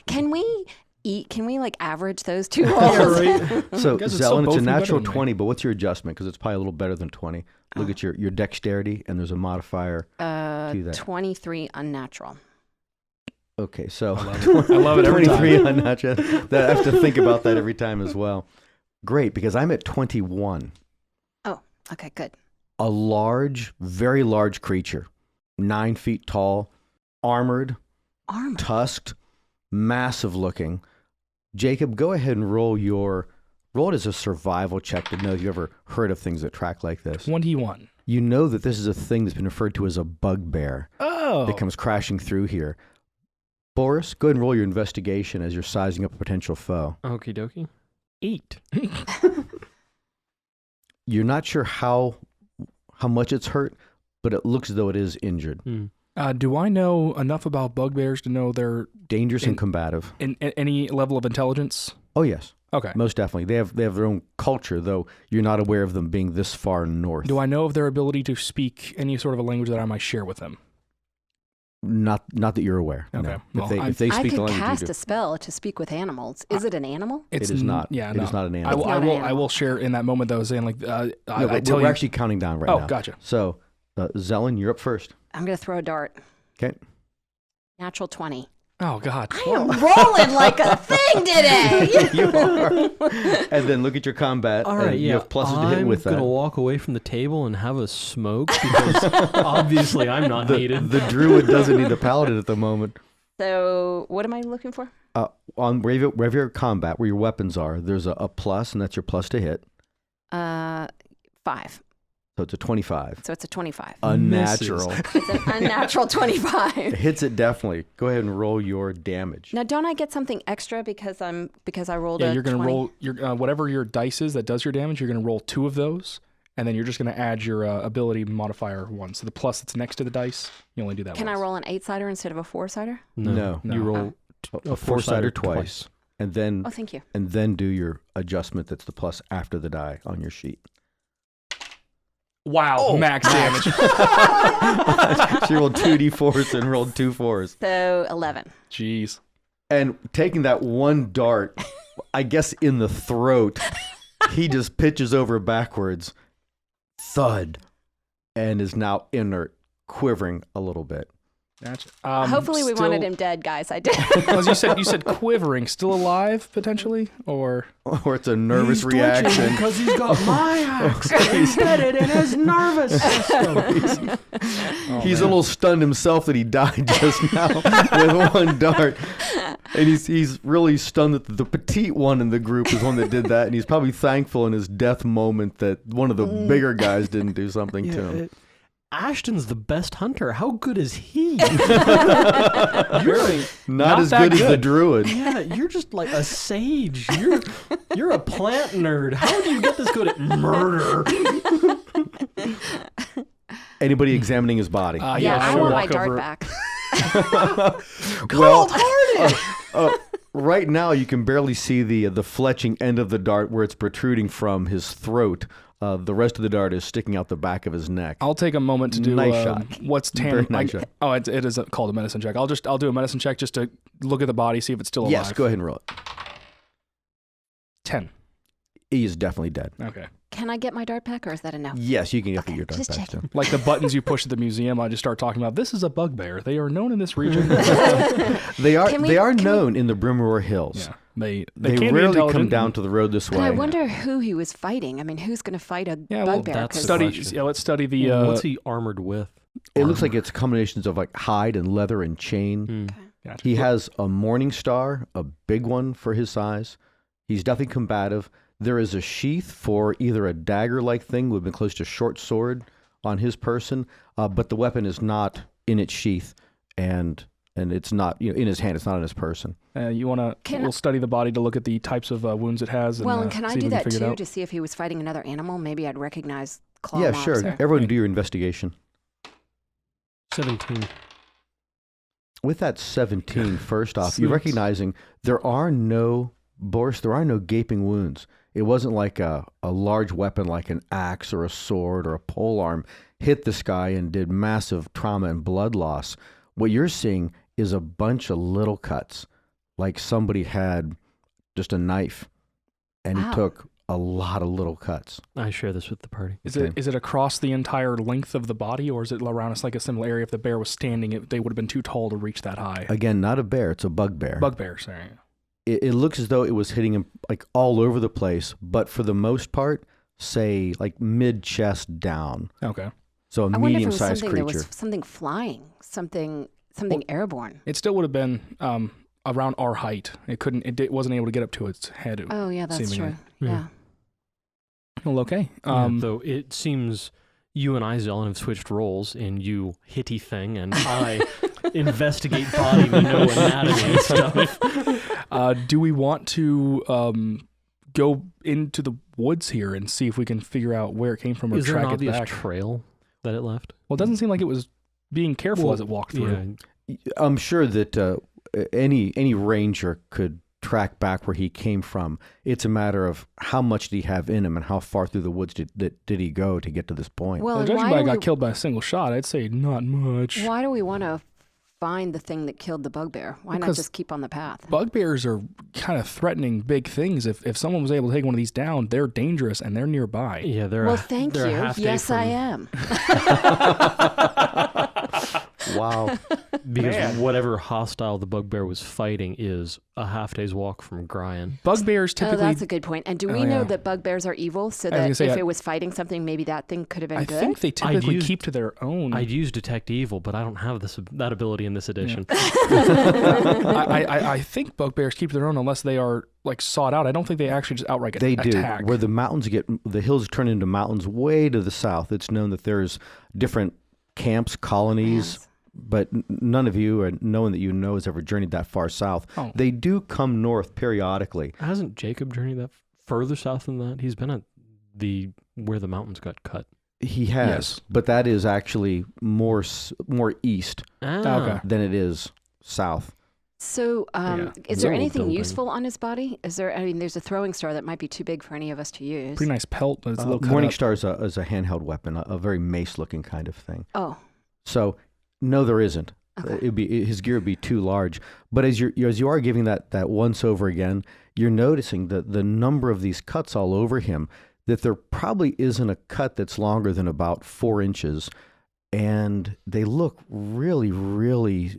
Speaker 4: Can we like average those two rolls?
Speaker 1: Yeah, right.
Speaker 2: So,
Speaker 3: Guys, it's still
Speaker 2: Zelen, it's
Speaker 3: both
Speaker 2: a
Speaker 3: be better
Speaker 2: natural
Speaker 3: than me.
Speaker 2: 20, but what's your adjustment? Because it's probably a little better than 20. Look at your dexterity, and there's a modifier to that.
Speaker 4: 23 unnatural.
Speaker 2: Okay, so
Speaker 3: I love it every
Speaker 2: 23
Speaker 3: time.
Speaker 2: unnatural. That I have to think about that every time as well. Great, because I'm at 21.
Speaker 4: Oh, okay, good.
Speaker 2: A large, very large creature, 9 feet tall, armored,
Speaker 4: Armor.
Speaker 2: tusked, massive looking. Jacob, go ahead and roll it as a survival check to know if you've ever heard of things that track like this.
Speaker 3: 21.
Speaker 2: You know that this is a thing that's been referred to as a bugbear
Speaker 3: Oh.
Speaker 2: that comes crashing through here. Boris, go ahead and roll your investigation as you're sizing up a potential foe.
Speaker 1: Okie dokie. 8.
Speaker 2: You're not sure how much it's hurt, but it looks as though it is injured.
Speaker 3: Do I know enough about bugbears to know they're
Speaker 2: Dangerous and combative.
Speaker 3: in any level of intelligence?
Speaker 2: Oh, yes.
Speaker 3: Okay.
Speaker 2: Most definitely. They have their own culture, though you're not aware of them being this far north.
Speaker 3: Do I know of their ability to speak any sort of a language that I might share with them?
Speaker 2: Not that you're aware.
Speaker 3: Okay.
Speaker 2: No.
Speaker 3: Well,
Speaker 2: If they
Speaker 4: I
Speaker 2: speak the
Speaker 4: could
Speaker 2: language you
Speaker 4: cast
Speaker 2: do.
Speaker 4: a spell to speak with animals. Is it an animal?
Speaker 2: It is not.
Speaker 3: Yeah,
Speaker 2: It
Speaker 3: no.
Speaker 2: is not an
Speaker 3: I
Speaker 2: animal.
Speaker 3: will.
Speaker 4: It's not an
Speaker 3: I
Speaker 4: animal.
Speaker 3: will share in that moment though, saying like,
Speaker 2: No,
Speaker 3: I
Speaker 2: but
Speaker 3: tell
Speaker 2: we're
Speaker 3: you.
Speaker 2: actually counting down right now.
Speaker 3: Oh, gotcha.
Speaker 2: So, Zelen, you're up first.
Speaker 4: I'm going to throw a dart.
Speaker 2: Okay.
Speaker 4: Natural 20.
Speaker 3: Oh God.
Speaker 4: I am rolling like a thing today.
Speaker 2: You are. And then look at your combat.
Speaker 1: All right,
Speaker 2: and
Speaker 1: yeah.
Speaker 2: You have pluses to hit with
Speaker 1: I'm
Speaker 2: that.
Speaker 1: going to walk away from the table and have a smoke because obviously I'm not needed.
Speaker 2: The druid doesn't need the paladin at the moment.
Speaker 4: So what am I looking for?
Speaker 2: On wherever your combat, where your weapons are, there's a plus, and that's your plus to hit.
Speaker 4: 5.
Speaker 2: So it's a 25.
Speaker 4: So it's a 25.
Speaker 2: Unnatural.
Speaker 4: It's an unnatural 25.
Speaker 2: It hits it definitely. Go ahead and roll your damage.
Speaker 4: Now, don't I get something extra because I rolled
Speaker 3: Yeah,
Speaker 4: a
Speaker 3: you're gonna
Speaker 4: 20?
Speaker 3: roll your whatever your dice is that does your damage. You're gonna roll 2 of those, and then you're just gonna add your ability modifier 1. So the plus that's next to the dice, you only do that.
Speaker 4: Can I
Speaker 3: once.
Speaker 4: roll an 8-sider instead of a 4-sider?
Speaker 2: No.
Speaker 1: You roll
Speaker 2: A 4-sider twice. And then
Speaker 4: Oh, thank you.
Speaker 2: do your adjustment that's the plus after the die on your sheet.
Speaker 3: Wow, max damage.
Speaker 2: She rolled 2d4s and rolled 2 4s.
Speaker 4: So 11.
Speaker 3: Jeez.
Speaker 2: And taking that one dart, I guess in the throat, he just pitches over backwards, thud, and is now inert, quivering a little bit.
Speaker 3: Gotcha.
Speaker 4: Hopefully we wanted him dead, guys. I did.
Speaker 3: As you said quivering, still alive potentially, or
Speaker 2: Or it's a nervous reaction.
Speaker 1: because he's got my axe embedded in his nervous system.
Speaker 2: He's a little stunned himself that he died just now with one dart. And he's really stunned that the petite one in the group is one that did that. And he's probably thankful in his death moment that one of the bigger guys didn't do something to him.
Speaker 1: Ashton's the best hunter. How good is he?
Speaker 3: barely.
Speaker 2: Not as
Speaker 3: that
Speaker 2: good as the
Speaker 3: good.
Speaker 2: druid.
Speaker 1: Yeah, you're just like a sage. You're a plant nerd. How do you get this good at murder?
Speaker 2: Anybody examining his body?
Speaker 4: Yeah, I
Speaker 3: sure.
Speaker 4: want my
Speaker 3: Walk
Speaker 4: dart
Speaker 3: over-
Speaker 4: back.
Speaker 2: Right now you can barely see the fletching end of the dart where it's protruding from his throat. The rest of the dart is sticking out the back of his neck.
Speaker 3: I'll take a moment to do
Speaker 2: Nice shot.
Speaker 3: what's
Speaker 2: Very nice shot.
Speaker 3: Oh, it is called a medicine check. I'll do a medicine check just to look at the body, see if it's still alive.
Speaker 2: Yes, go ahead and roll it.
Speaker 3: 10.
Speaker 2: He is definitely dead.
Speaker 3: Okay.
Speaker 4: Can I get my dart back, or is that a no?
Speaker 2: Yes, you can get
Speaker 4: Okay,
Speaker 2: your dart
Speaker 4: just
Speaker 2: back
Speaker 4: checking.
Speaker 2: still.
Speaker 3: Like the buttons you push at the museum, I just start talking about, this is a bugbear. They are known in this region.
Speaker 2: They are
Speaker 4: Can we-
Speaker 2: they are
Speaker 4: can we-
Speaker 2: known in the Brimroar Hills.
Speaker 3: Yeah. They
Speaker 2: They
Speaker 3: can be
Speaker 2: rarely come
Speaker 3: intelligent.
Speaker 2: down to the road this way.
Speaker 4: But I wonder who he was fighting. I mean, who's going to fight a
Speaker 3: Yeah, well,
Speaker 4: bugbear?
Speaker 1: that's
Speaker 4: 'Cause-
Speaker 1: the
Speaker 3: Study.
Speaker 1: question.
Speaker 3: Yeah, let's study the.
Speaker 1: What's he armored with?
Speaker 2: It looks like it's combinations of like hide and leather and chain.
Speaker 1: Hmm.
Speaker 3: Gotcha.
Speaker 2: He has a morning star, a big one for his size. He's definitely combative. There is a sheath for either a dagger-like thing, would have been close to short sword on his person, but the weapon is not in its sheath, and it's not in his hand. It's not in his person.
Speaker 3: You want to? We'll study the body to look at the types of wounds it has. And,
Speaker 4: Well, and can I
Speaker 3: see if
Speaker 4: do
Speaker 3: we can
Speaker 4: that
Speaker 3: figure it
Speaker 4: too
Speaker 3: out.
Speaker 4: to see if he was fighting another animal? Maybe I'd recognize claw
Speaker 2: Yeah,
Speaker 4: marks
Speaker 2: sure.
Speaker 4: or-
Speaker 2: Everyone do your investigation.
Speaker 1: 17.
Speaker 2: With that 17, first off, you're
Speaker 3: Snoots.
Speaker 2: recognizing Boris, there are no gaping wounds. It wasn't like a large weapon like an axe or a sword or a polearm hit this guy and did massive trauma and blood loss. What you're seeing is a bunch of little cuts, like somebody had just a knife and he
Speaker 4: Ow.
Speaker 2: took a lot of little cuts.
Speaker 1: I share this with the party.
Speaker 3: Is
Speaker 2: Okay.
Speaker 3: it across the entire length of the body, or is it around us like a similar area? If the bear was standing, they would have been too tall to reach that high.
Speaker 2: Again, not a bear, it's a bugbear.
Speaker 3: Bugbear, sorry.
Speaker 2: It looks as though it was hitting him like all over the place, but for the most part, say like mid-chest down.
Speaker 3: Okay.
Speaker 2: So a
Speaker 4: I wonder if it was
Speaker 2: medium-sized
Speaker 4: something
Speaker 2: creature.
Speaker 4: that was something flying, something airborne.
Speaker 3: It still would have been around our height. It wasn't able to get up to its head.
Speaker 4: Oh yeah, that's
Speaker 3: Seemingly.
Speaker 4: true.
Speaker 1: Yeah.
Speaker 4: Yeah.
Speaker 3: Well, okay.
Speaker 1: Though it seems you and I, Zelen, have switched roles, and you hitty thing, and I investigate body, we know anatomy and stuff.
Speaker 3: Do we want to go into the woods here and see if we can figure out where it came from or
Speaker 1: Is there an
Speaker 3: track it
Speaker 1: obvious
Speaker 3: back?
Speaker 1: trail that it left?
Speaker 3: Well, it doesn't seem like it was being careful as it walked through.
Speaker 1: Yeah,
Speaker 2: I'm sure that any ranger could track back where he came from. It's a matter of how much did he have in him and how far through the woods did he go to get to this point.
Speaker 4: Well,
Speaker 3: Well,
Speaker 4: and
Speaker 3: judging
Speaker 4: why
Speaker 3: by
Speaker 4: do,
Speaker 3: I got
Speaker 4: we,
Speaker 3: killed by a single shot, I'd say not much.
Speaker 4: why do we want to find the thing that killed the bugbear? Why not
Speaker 3: Because
Speaker 4: just keep on the path?
Speaker 3: Bugbears are kind of threatening big things. If someone was able to take one of these down, they're dangerous and they're nearby.
Speaker 1: yeah. They're
Speaker 4: Well,
Speaker 1: a,
Speaker 4: thank
Speaker 1: they're a
Speaker 4: you.
Speaker 1: half day
Speaker 4: Yes, I
Speaker 1: from-
Speaker 4: am.
Speaker 2: Wow.
Speaker 1: Because
Speaker 3: Man.
Speaker 1: whatever hostile the bugbear was fighting is a half day's walk from Gryan.
Speaker 3: Bugbears
Speaker 4: Oh,
Speaker 3: typically.
Speaker 4: that's a good point. And do we
Speaker 3: Oh,
Speaker 4: know
Speaker 3: yeah.
Speaker 4: that bugbears are evil, so
Speaker 3: I was gonna
Speaker 4: that
Speaker 3: say,
Speaker 4: if
Speaker 3: I-
Speaker 4: it was fighting something, maybe that thing could have been
Speaker 3: I
Speaker 4: good?
Speaker 3: think they typically
Speaker 1: used-
Speaker 3: keep to their own.
Speaker 1: I'd use detect evil, but I don't have that ability in this edition.
Speaker 3: I think bugbears keep to their own unless they are like sought out. I don't think they actually just outright
Speaker 2: They do.
Speaker 3: attack.
Speaker 2: Where the hills turn into mountains way to the south, it's known that there's different camps, colonies,
Speaker 4: Yes.
Speaker 2: but none of you, or no one that you know has ever journeyed that far south.
Speaker 3: Oh.
Speaker 2: They do come north periodically.
Speaker 1: Hasn't Jacob journeyed that further south than that? He's been at where the mountains got cut.
Speaker 2: He has,
Speaker 3: Yes.
Speaker 2: but that is actually more east
Speaker 3: Okay.
Speaker 2: than it is south.
Speaker 4: So,
Speaker 3: Yeah.
Speaker 4: is there
Speaker 1: Little
Speaker 4: anything
Speaker 1: building.
Speaker 4: useful on his body? There's a throwing star that might be too big for any of us to use.
Speaker 3: Pretty nice pelt, but it's a little cut
Speaker 2: Morning
Speaker 3: up.
Speaker 2: Star is a handheld weapon, a very mace-looking kind of thing.
Speaker 4: Oh,
Speaker 2: So, no, there isn't.
Speaker 4: okay.
Speaker 2: His gear would be too large. But as you are giving that once over again, you're noticing the number of these cuts all over him, that there probably isn't a cut that's longer than about 4 inches, and they look really, really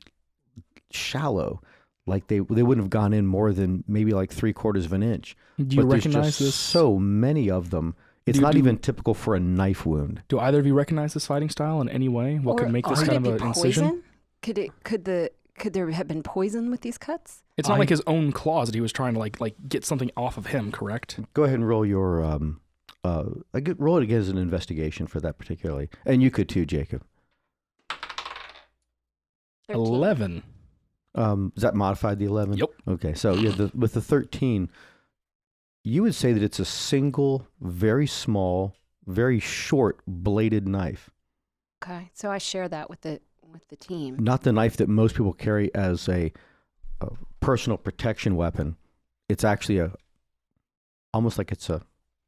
Speaker 2: shallow. Like they wouldn't have gone in more than maybe like 3/4 of an inch.
Speaker 3: Do you
Speaker 2: But there's
Speaker 3: recognize
Speaker 2: just
Speaker 3: this?
Speaker 2: so many of them. It's
Speaker 3: Do-
Speaker 2: not
Speaker 3: do-
Speaker 2: even typical for a knife wound.
Speaker 3: Do either of you recognize this fighting style in any way? What could make this
Speaker 4: could
Speaker 3: kind
Speaker 4: it
Speaker 3: of
Speaker 4: be
Speaker 3: an incision?
Speaker 4: poison? Could there have been poison with these cuts?
Speaker 3: It's not like his own claws that he was trying to like get something off of him, correct?
Speaker 2: Go ahead and roll your roll it again as an investigation for that particularly, and you could too, Jacob.
Speaker 4: 13.
Speaker 3: 11.
Speaker 2: Is that modified the 11?
Speaker 3: Yep.
Speaker 2: Okay, so yeah, with the 13, you would say that it's a single, very small, very short bladed knife.
Speaker 4: Okay, so I share that with the team.
Speaker 2: Not the knife that most people carry as a personal protection weapon. It's actually almost like it's a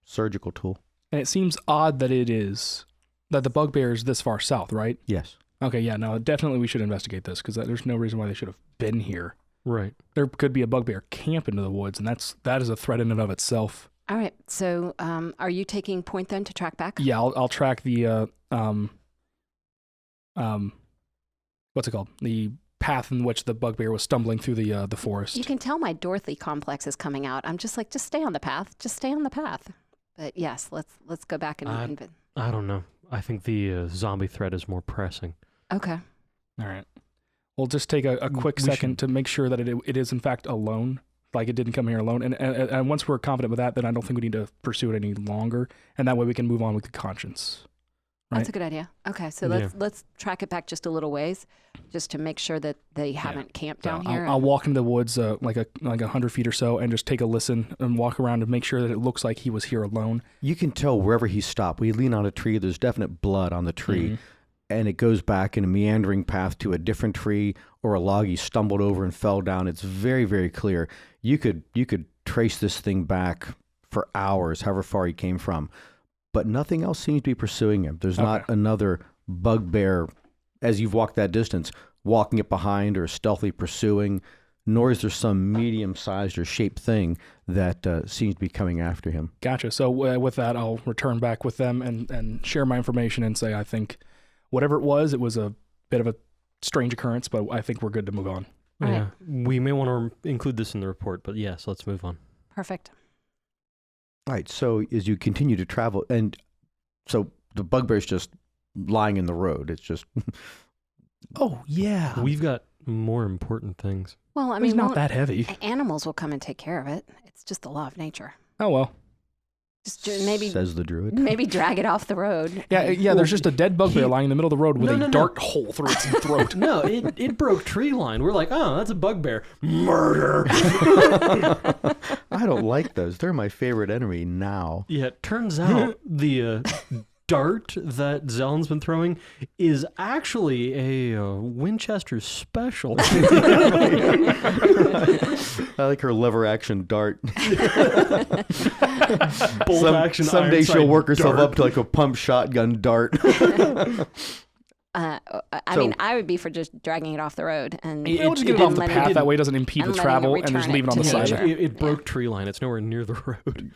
Speaker 2: surgical tool.
Speaker 3: And it seems odd that the bugbear is this far south, right?
Speaker 2: Yes.
Speaker 3: Okay, yeah, no, definitely we should investigate this because there's no reason why they should have been here.
Speaker 1: Right.
Speaker 3: There could be a bugbear camp into the woods, and that is a threat in and of itself.
Speaker 4: All right. So, are you taking point then to track back?
Speaker 3: Yeah, I'll track the what's it called? The path in which the bugbear was stumbling through the forest.
Speaker 4: You can tell my Dorothy complex is coming out. I'm just like, just stay on the path. Just stay on the path. But yes, let's go back and.
Speaker 1: I don't know. I think the zombie threat is more pressing.
Speaker 4: Okay.
Speaker 3: All right. We'll just take a quick second to make sure that it is in fact alone. Like it didn't come here alone. And once we're confident with that, then I don't think we need to pursue it any longer. And that way we can move on with the conscience. Right?
Speaker 4: That's a good idea. Okay, so let's track it back just a little ways, just to make sure that they haven't camped down here.
Speaker 3: I'll walk into the woods like 100 feet or so and just take a listen and walk around and make sure that it looks like he was here alone.
Speaker 2: You can tell wherever he stopped. We lean on a tree. There's definite blood on the tree. And it goes back in a meandering path to a different tree or a log he stumbled over and fell down. It's very, very clear. You could trace this thing back for hours, however far he came from. But nothing else seems to be pursuing him. There's not another bugbear, as you've walked that distance, walking it behind or stealthily pursuing, nor is there some medium-sized or shaped thing that seems to be coming after him.
Speaker 3: Gotcha. So with that, I'll return back with them and share my information and say I think whatever it was a bit of a strange occurrence, but I think we're good to move on.
Speaker 4: All
Speaker 1: Yeah.
Speaker 4: right.
Speaker 1: We may want to include this in the report, but yes, let's move on.
Speaker 4: Perfect.
Speaker 2: All right, so as you continue to travel, and so the bugbear's just lying in the road. It's just...
Speaker 3: Oh, yeah.
Speaker 1: We've got more important things.
Speaker 4: Well, I
Speaker 3: He's
Speaker 4: mean,
Speaker 3: not that heavy.
Speaker 4: animals will come and take care of it. It's just the law of nature.
Speaker 3: Oh, well.
Speaker 4: Just maybe
Speaker 2: says the druid.
Speaker 4: maybe drag it off the road.
Speaker 3: Yeah, there's just a dead bugbear lying in the middle of the road with a dart hole through its throat.
Speaker 1: No, it broke tree line. We're like, oh, that's a bugbear. Murder.
Speaker 2: I don't like those. They're my favorite enemy now.
Speaker 1: Yeah, it turns out the dart that Zellen's been throwing is actually a Winchester special.
Speaker 2: I like her lever action dart.
Speaker 1: Bolt action.
Speaker 2: Someday
Speaker 1: iron
Speaker 2: she'll
Speaker 1: sight
Speaker 2: work herself
Speaker 1: dart.
Speaker 2: up to like a pump shotgun dart.
Speaker 4: I mean, I would be for just dragging it off the road and
Speaker 3: We'll just get it off the
Speaker 4: letting
Speaker 3: path.
Speaker 4: it-
Speaker 3: That way it doesn't impede
Speaker 4: and
Speaker 3: the
Speaker 4: letting it
Speaker 3: travel and just
Speaker 4: return
Speaker 3: leave it on the
Speaker 4: to
Speaker 3: side.
Speaker 4: nature.
Speaker 1: It broke tree line. It's nowhere near the road.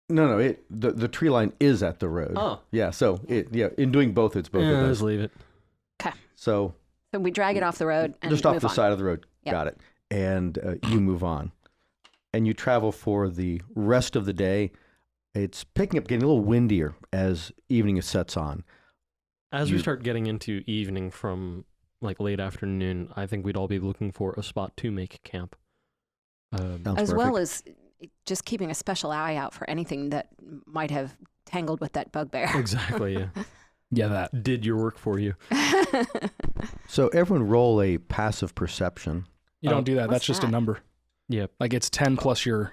Speaker 2: No, the tree line is at the road.
Speaker 1: Oh.
Speaker 2: Yeah, so in doing both, it's both of
Speaker 1: Let's
Speaker 2: those.
Speaker 1: leave it.
Speaker 2: So
Speaker 4: So we drag it off the road and
Speaker 2: just off
Speaker 4: move
Speaker 2: the
Speaker 4: on.
Speaker 2: side of the road.
Speaker 4: Yep.
Speaker 2: Got it. And you move on. And you travel for the rest of the day. It's picking up, getting a little windier as evening sets on.
Speaker 1: As we start getting into evening from like late afternoon, I think we'd all be looking for a spot to make camp.
Speaker 2: Sounds
Speaker 4: As well
Speaker 2: perfect.
Speaker 4: as just keeping a special eye out for anything that might have tangled with that bugbear.
Speaker 1: Exactly, yeah.
Speaker 3: Yeah, that.
Speaker 1: Did your work for you.
Speaker 2: So everyone roll a passive perception.
Speaker 3: You don't do that.
Speaker 4: what's
Speaker 3: That's just a
Speaker 4: that?
Speaker 3: number.
Speaker 1: Yep.
Speaker 3: Like it's 10 plus your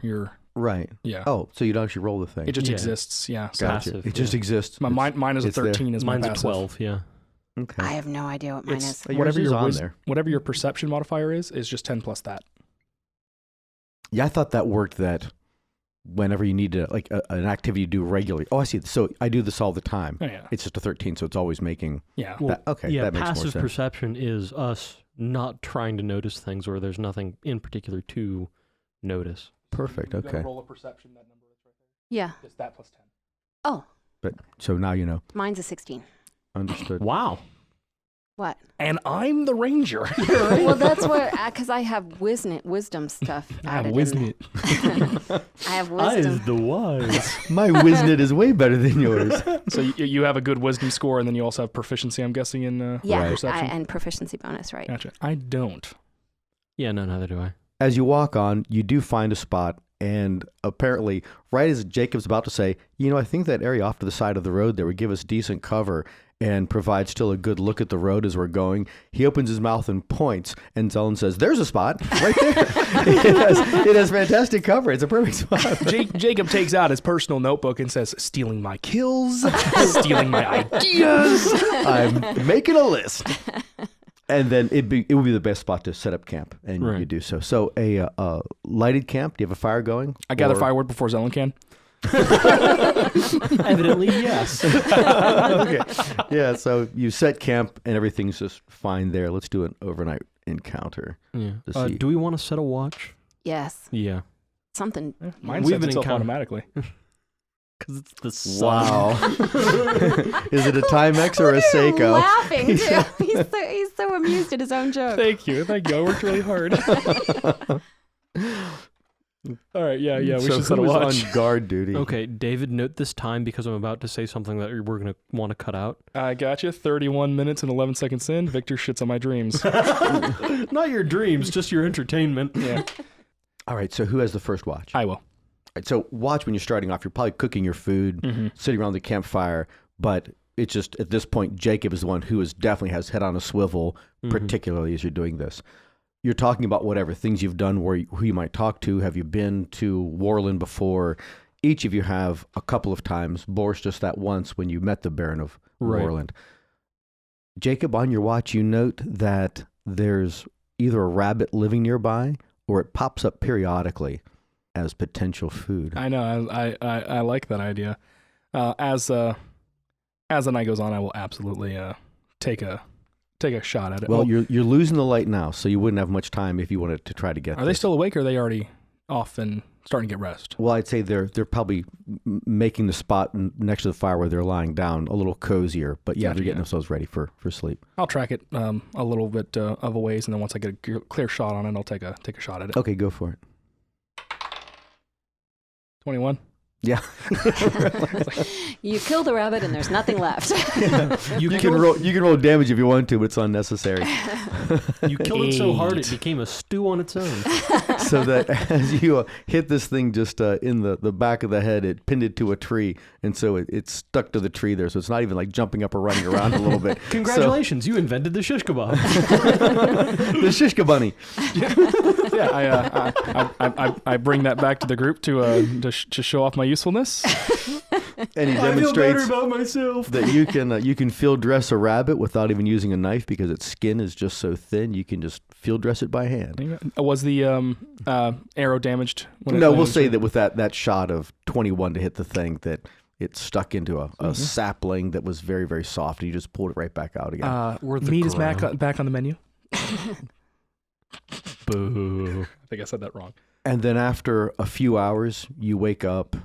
Speaker 2: Right.
Speaker 3: yeah.
Speaker 2: Oh, so you don't actually roll the thing.
Speaker 3: It just
Speaker 1: Yeah.
Speaker 3: exists. Yeah. So
Speaker 2: Gotcha.
Speaker 1: passive,
Speaker 2: It just
Speaker 1: yeah.
Speaker 2: exists.
Speaker 3: mine is a
Speaker 2: it's there.
Speaker 3: 13 is my
Speaker 1: Mine's a
Speaker 3: passive.
Speaker 1: 12, yeah.
Speaker 2: Okay.
Speaker 4: I have no idea what mine
Speaker 3: It's
Speaker 4: is.
Speaker 2: Yours
Speaker 3: whatever
Speaker 2: is
Speaker 3: your
Speaker 2: on there.
Speaker 3: whatever your perception modifier is just 10 plus that.
Speaker 2: Yeah, I thought that worked that whenever you need to, like an activity you do regularly. Oh, I see. So I do this all the time.
Speaker 3: Oh yeah.
Speaker 2: It's just a 13, so it's always making
Speaker 3: Yeah.
Speaker 1: Well,
Speaker 2: that. Okay,
Speaker 1: yeah,
Speaker 2: that makes more
Speaker 1: passive
Speaker 2: sense.
Speaker 1: perception is us not trying to notice things where there's nothing in particular to notice.
Speaker 2: Perfect. Okay.
Speaker 3: Roll a perception. That number is right
Speaker 4: Yeah.
Speaker 3: there. It's that plus 10.
Speaker 4: Oh,
Speaker 2: But so now you know.
Speaker 4: mine's a 16.
Speaker 2: Understood.
Speaker 1: Wow.
Speaker 4: What?
Speaker 3: And I'm the ranger.
Speaker 4: Well, that's what, because I have wisdom stuff added in there. I have wisdom.
Speaker 1: the wise.
Speaker 2: My Wiznit is way better than yours.
Speaker 3: So you have a good wisdom score, and then you also have proficiency, I'm guessing, in
Speaker 4: Yeah,
Speaker 2: Right.
Speaker 3: perception.
Speaker 4: and proficiency bonus, right?
Speaker 3: Gotcha. I don't.
Speaker 1: Yeah, no, neither do I.
Speaker 2: As you walk on, you do find a spot, and apparently, right as Jacob's about to say, I think that area off to the side of the road there would give us decent cover and provide still a good look at the road as we're going, he opens his mouth and points, and Zelen says, "There's a spot right there. it has fantastic cover. It's a perfect spot."
Speaker 3: Jacob takes out his personal notebook and says, "Stealing my kills, stealing my ideas."
Speaker 2: I'm making a list. And then it would be the best spot to set up camp, and
Speaker 1: Right.
Speaker 2: you do so. So a lighted camp. Do you have a fire going?
Speaker 3: I gather
Speaker 2: Or-
Speaker 3: firewood before Zelen can.
Speaker 1: Evidently, yes.
Speaker 2: Okay. Yeah, so you set camp and everything's just fine there. Let's do an overnight encounter.
Speaker 1: Yeah.
Speaker 2: To see.
Speaker 1: Do we want to set a watch?
Speaker 4: Yes.
Speaker 1: Yeah.
Speaker 4: Something.
Speaker 3: Mine
Speaker 1: We've
Speaker 3: sets
Speaker 1: been
Speaker 3: itself
Speaker 1: encounter-
Speaker 3: automatically.
Speaker 1: Because it's the sun.
Speaker 2: Wow. Is it a Timex or a
Speaker 4: Look at him
Speaker 2: Seiko?
Speaker 4: laughing too. He's so amused at his own joke.
Speaker 3: Thank you. I worked really hard. All right, yeah, we
Speaker 2: So
Speaker 3: should set a
Speaker 2: who is
Speaker 3: watch.
Speaker 2: on guard duty?
Speaker 1: Okay, David, note this time because I'm about to say something that we're going to want to cut out.
Speaker 3: I gotcha. 31 minutes and 11 seconds in. Victor shits on my dreams.
Speaker 1: Not your dreams, just your entertainment.
Speaker 3: Yeah,
Speaker 2: All right, so who has the first watch?
Speaker 3: I will.
Speaker 2: All right, so watch when you're starting off. You're probably cooking your food,
Speaker 3: Mm-hmm.
Speaker 2: sitting around the campfire, but it's just at this point, Jacob is the one who definitely has head on a swivel,
Speaker 1: Mhm.
Speaker 2: particularly as you're doing this. You're talking about whatever things you've done, who you might talk to. Have you been to Worland before? Each of you have a couple of times. Boris just that once when you met the Baron of
Speaker 1: Right.
Speaker 2: Worland. Jacob, on your watch, you note that there's either a rabbit living nearby or it pops up periodically as potential food.
Speaker 3: I know. I like that idea. As the night goes on, I will absolutely take a shot at it.
Speaker 2: Well, you're losing the light now, so you wouldn't have much time if you wanted to try to get
Speaker 3: are they
Speaker 2: this.
Speaker 3: still awake, or are they already off and starting to get rest?
Speaker 2: Well, I'd say they're probably making the spot next to the fire where they're lying down a little cozier. But yeah,
Speaker 3: Gotcha,
Speaker 2: they're getting
Speaker 3: yeah.
Speaker 2: themselves ready for sleep.
Speaker 3: I'll track it a little bit of a ways, and then once I get a clear shot on it, I'll take a shot at it.
Speaker 2: Okay, go for it.
Speaker 3: 21.
Speaker 2: Yeah.
Speaker 4: You kill the rabbit and there's nothing left.
Speaker 2: You can roll damage if you want to, but it's unnecessary.
Speaker 1: You killed it so hard it became a stew on its own.
Speaker 2: So that as you hit this thing just in the back of the head, it pinned it to a tree, and so it's stuck to the tree there. So it's not even like jumping up or running around a little bit.
Speaker 1: Congratulations, you invented the shish kebab.
Speaker 2: The Shishka bunny.
Speaker 3: Yeah, I bring that back to the group to show off my usefulness.
Speaker 2: And he
Speaker 1: I feel better
Speaker 2: demonstrates
Speaker 1: about myself.
Speaker 2: that you can field dress a rabbit without even using a knife because its skin is just so thin. You can just field dress it by hand.
Speaker 3: Was the arrow damaged?
Speaker 2: No, we'll say that with that shot of 21 to hit the thing, that it stuck into a sapling that was very, very soft, and you just pulled it right back out again.
Speaker 3: Meat is back on the menu.
Speaker 1: Boo.
Speaker 3: I think I said that wrong.
Speaker 2: And then after a few hours, you wake up.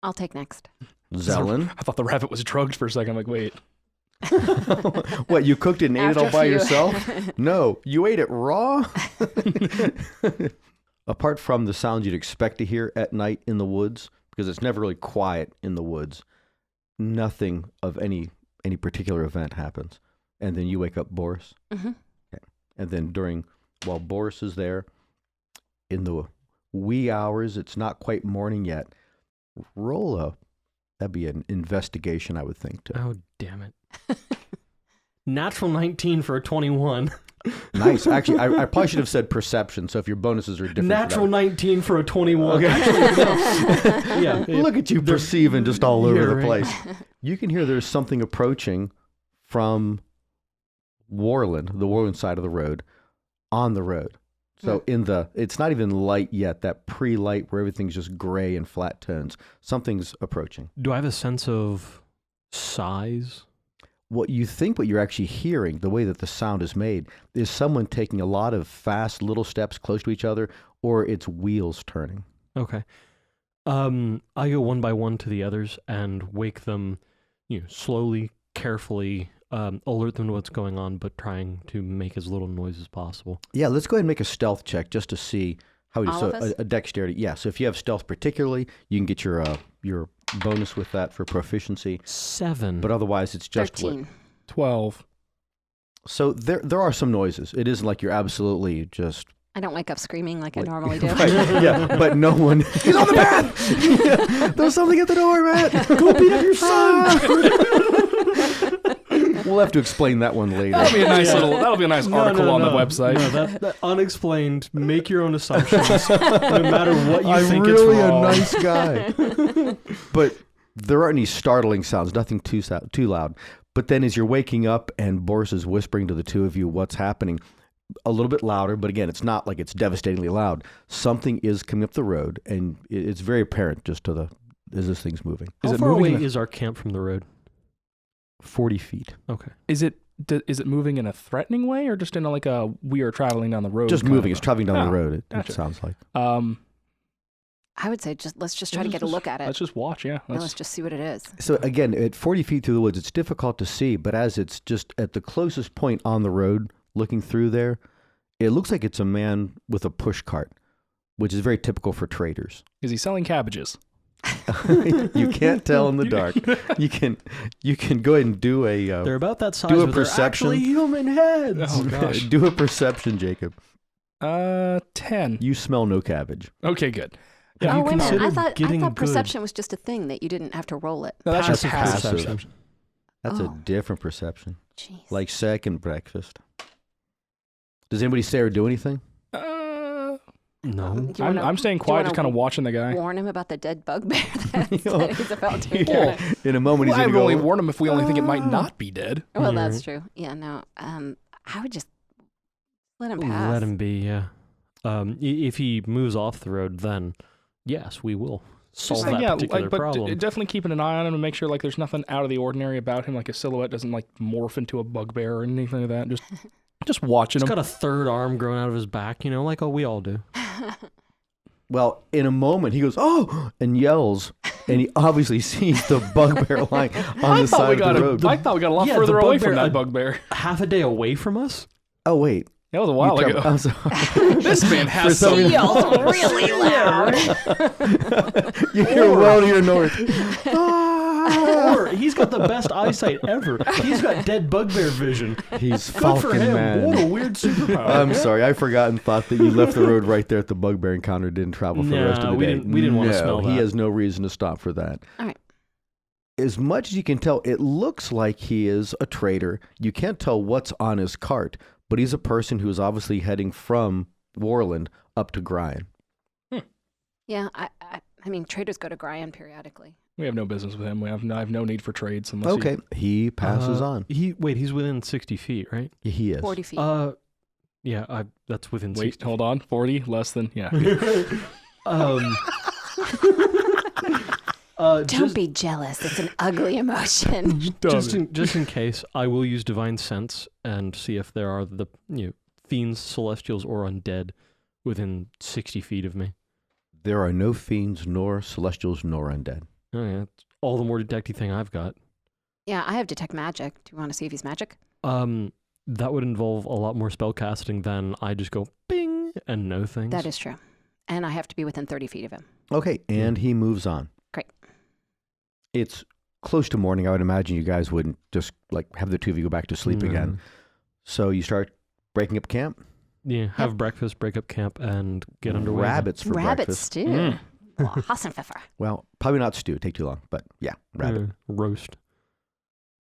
Speaker 4: I'll take next.
Speaker 2: Zelen.
Speaker 3: I thought the rabbit was drugged for a second. I'm like, wait.
Speaker 2: What, you cooked it and ate it
Speaker 4: After
Speaker 2: all
Speaker 4: a
Speaker 2: by
Speaker 4: few-
Speaker 2: yourself? No, you ate it raw? Apart from the sounds you'd expect to hear at night in the woods, because it's never really quiet in the woods, nothing of any particular event happens. And then you wake up Boris.
Speaker 4: Mhm.
Speaker 2: Okay. And then while Boris is there, in the wee hours, it's not quite morning yet, that'd be an investigation, I would think, too.
Speaker 1: Oh, damn it. Natural 19 for a 21.
Speaker 2: Nice. Actually, I probably should have said perception, so if your bonuses are different.
Speaker 1: Natural 19 for a 21.
Speaker 2: Okay.
Speaker 1: Actually, no. Yeah.
Speaker 2: Look at you perceiving just all over
Speaker 1: You're
Speaker 2: the
Speaker 1: right.
Speaker 2: place. You can hear there's something approaching from Worland, the Worland side of the road, on the road. So it's not even light yet, that pre-light where everything's just gray and flat tones. Something's approaching.
Speaker 1: Do I have a sense of size?
Speaker 2: What you think, what you're actually hearing, the way that the sound is made, is someone taking a lot of fast little steps close to each other, or it's wheels turning.
Speaker 1: Okay. I go one by one to the others and wake them, slowly, carefully, alert them to what's going on, but trying to make as little noise as possible.
Speaker 2: Yeah, let's go ahead and make a stealth check just to see how we do.
Speaker 4: All
Speaker 2: So
Speaker 4: of us?
Speaker 2: a dexterity. Yeah, so if you have stealth particularly, you can get your bonus with that for proficiency.
Speaker 1: 7.
Speaker 2: But otherwise, it's just
Speaker 4: 13.
Speaker 3: 12.
Speaker 2: So there are some noises. It isn't like you're absolutely just
Speaker 4: I don't wake up screaming like I normally do.
Speaker 2: Right, yeah, but no one. He's on the path. Yeah, there's something at the door, Matt. Go beat up your son. We'll have to explain that one later.
Speaker 3: That'll be a nice article on the website.
Speaker 1: No, that unexplained. Make your own assumptions, no matter what you
Speaker 2: I'm
Speaker 1: think
Speaker 2: really
Speaker 1: it's
Speaker 2: a
Speaker 1: wrong.
Speaker 2: nice guy. But there aren't any startling sounds, nothing too loud. But then as you're waking up and Boris is whispering to the two of you what's happening, a little bit louder, but again, it's not like it's devastatingly loud. Something is coming up the road, and it's very apparent just to as this thing's moving.
Speaker 3: Is
Speaker 1: How
Speaker 3: it
Speaker 1: far
Speaker 3: moving
Speaker 1: away
Speaker 3: in a-
Speaker 1: is our camp from the road?
Speaker 2: 40 feet.
Speaker 1: Okay.
Speaker 3: Is it moving in a threatening way or just in like a we are traveling down the road?
Speaker 2: Just
Speaker 3: kind
Speaker 2: moving.
Speaker 3: of
Speaker 2: It's traveling down
Speaker 3: Oh,
Speaker 2: the road, it
Speaker 3: gotcha.
Speaker 2: sounds like.
Speaker 4: I would say let's just try to get a look at it.
Speaker 3: Let's just watch, yeah.
Speaker 4: Let's just see what it is.
Speaker 2: So again, at 40 feet through the woods, it's difficult to see, but as it's just at the closest point on the road, looking through there, it looks like it's a man with a push cart, which is very typical for traders.
Speaker 3: Is he selling cabbages?
Speaker 2: You can't tell in the dark. You can go ahead and do a
Speaker 1: They're about that size.
Speaker 2: do a
Speaker 1: but they're
Speaker 2: perception.
Speaker 1: actually human heads.
Speaker 3: Oh, gosh.
Speaker 2: do a perception, Jacob.
Speaker 3: 10.
Speaker 2: You smell no cabbage.
Speaker 3: Okay, good.
Speaker 1: Have
Speaker 4: Oh,
Speaker 1: you
Speaker 4: wait a minute.
Speaker 1: considered
Speaker 4: I thought
Speaker 1: getting good?
Speaker 4: perception was just a thing that you didn't have to roll it.
Speaker 3: No, that's just
Speaker 1: Passive
Speaker 3: passive.
Speaker 2: perception. That's a
Speaker 4: Oh.
Speaker 2: different perception.
Speaker 4: Jeez.
Speaker 2: Like second breakfast. Does anybody say or do anything?
Speaker 1: No.
Speaker 4: Do you wanna-
Speaker 3: I'm staying
Speaker 4: do you
Speaker 3: quiet,
Speaker 4: wanna
Speaker 3: just kind of watching the guy.
Speaker 4: warn him about the dead bugbear that he's about to
Speaker 2: Yeah.
Speaker 4: encounter.
Speaker 2: In a moment,
Speaker 3: Well,
Speaker 2: he's
Speaker 3: I
Speaker 2: going
Speaker 3: would
Speaker 2: to
Speaker 3: only
Speaker 2: go.
Speaker 3: warn him if we only think it might not be dead.
Speaker 4: Well,
Speaker 1: Yeah,
Speaker 4: that's
Speaker 1: right.
Speaker 4: true. Yeah, no. I would just let him pass.
Speaker 1: Let him be, yeah. If he moves off the road, then yes, we will solve
Speaker 3: Just,
Speaker 1: that
Speaker 3: yeah,
Speaker 1: particular
Speaker 3: but
Speaker 1: problem.
Speaker 3: definitely keeping an eye on him and make sure like there's nothing out of the ordinary about him, like his silhouette doesn't like morph into a bugbear or anything like that. Just watching
Speaker 1: He's
Speaker 3: him.
Speaker 1: got a third arm growing out of his back, like we all do.
Speaker 2: Well, in a moment, he goes, "Oh!" and yells, and he obviously sees the bugbear lying on the side of the road.
Speaker 3: I thought we got a lot
Speaker 1: Yeah,
Speaker 3: further
Speaker 1: the
Speaker 3: away
Speaker 1: bugbear-
Speaker 3: from that bugbear.
Speaker 1: Half a day away from us?
Speaker 2: Oh, wait.
Speaker 3: That was a while
Speaker 2: You
Speaker 3: ago.
Speaker 2: tell- I'm sorry.
Speaker 3: This man has
Speaker 2: some
Speaker 3: some.
Speaker 2: reason-
Speaker 4: Yells really loud.
Speaker 2: You hear well to your north.
Speaker 1: Or he's got the best eyesight ever. He's got dead bugbear vision.
Speaker 2: He's
Speaker 1: Good for
Speaker 2: Falcon
Speaker 1: him.
Speaker 2: Man.
Speaker 1: What a weird superpower.
Speaker 2: I'm sorry, I forgot and thought that you left the road right there at the bugbear encounter. Didn't travel for the rest of
Speaker 1: Nah,
Speaker 2: the
Speaker 1: we
Speaker 2: day.
Speaker 1: didn't wanna
Speaker 2: No,
Speaker 1: smell
Speaker 2: he
Speaker 1: that.
Speaker 2: has no reason to stop for that.
Speaker 4: All right.
Speaker 2: As much as you can tell, it looks like he is a trader. You can't tell what's on his cart, but he's a person who is obviously heading from Worland up to Gryan.
Speaker 4: Yeah, I mean, traders go to Gryan periodically.
Speaker 3: We have no business with him. I have no need for trades unless
Speaker 2: Okay, he passes on.
Speaker 1: He's within 60 feet, right?
Speaker 2: He is.
Speaker 4: 40 feet.
Speaker 1: Yeah, that's within
Speaker 3: Wait,
Speaker 1: 60.
Speaker 3: hold on. 40 less than yeah.
Speaker 4: Don't be jealous. It's an ugly emotion.
Speaker 1: just in case, I will use divine sense and see if there are the fiends, celestials, or undead within 60 feet of me.
Speaker 2: There are no fiends, nor celestials, nor undead.
Speaker 1: Oh yeah, that's all the more detecty thing I've got.
Speaker 4: Yeah, I have detect magic. Do you want to see if he's magic?
Speaker 1: That would involve a lot more spell casting than I just go bing and know things.
Speaker 4: That is true. And I have to be within 30 feet of him.
Speaker 2: Okay, and he moves on.
Speaker 4: Great.
Speaker 2: It's close to morning. I would imagine you guys wouldn't just like have the two of you go back to sleep
Speaker 1: No.
Speaker 2: again. So you start breaking up camp.
Speaker 1: Yeah, have breakfast, break up camp, and get underway.
Speaker 2: Rabbits for
Speaker 4: Rabbit
Speaker 2: breakfast.
Speaker 4: stew.
Speaker 3: Mm.
Speaker 4: Well, Hassenpfeffer.
Speaker 2: Well, probably not stew. Take too long, but yeah, rabbit.
Speaker 1: Roast.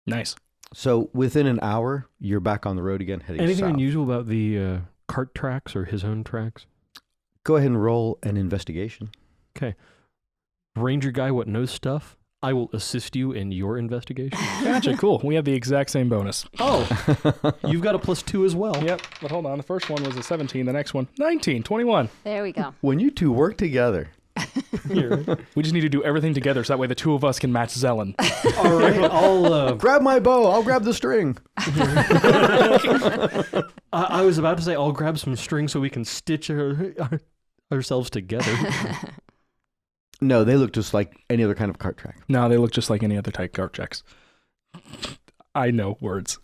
Speaker 3: Nice.
Speaker 2: So within an hour, you're back on the road again, heading
Speaker 1: Anything
Speaker 2: south.
Speaker 1: unusual about the cart tracks or his own tracks?
Speaker 2: Go ahead and roll an investigation.
Speaker 1: Ranger guy, what knows stuff? I will assist you in your investigation.
Speaker 3: Gotcha. Cool. We have the exact same bonus.
Speaker 1: Oh, you've got a +2 as well.
Speaker 3: Yep. But hold on. The first one was a 17. The next one, 19, 21.
Speaker 4: There we go.
Speaker 2: When you two work together,
Speaker 3: We just need to do everything together so that way the two of us can match Zelen.
Speaker 1: All right, I'll.
Speaker 2: grab my bow. I'll grab the string.
Speaker 1: I was about to say I'll grab some string so we can stitch ourselves together.
Speaker 2: No, they look just like any other kind of cart track.
Speaker 3: No, they look just like any other type cart checks. I know words.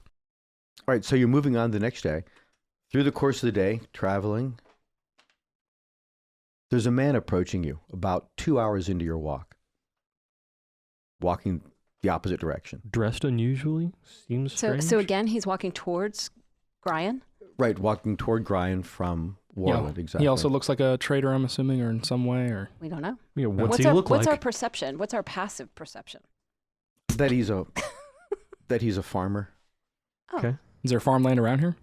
Speaker 2: All right, so you're moving on the next day. Through the course of the day, traveling, there's a man approaching you about 2 hours into your walk, walking the opposite direction.
Speaker 1: Dressed unusually seems strange.
Speaker 4: So again, he's walking towards Gryan.
Speaker 2: Right, walking toward Gryan from Worland, exactly.
Speaker 3: He also looks like a trader, I'm assuming, or in some way, or
Speaker 4: We don't know.
Speaker 1: Yeah, what's he look like?
Speaker 4: What's our perception? What's our passive perception?
Speaker 2: that he's a farmer.
Speaker 4: Oh.
Speaker 1: Okay.
Speaker 3: is there farmland around here?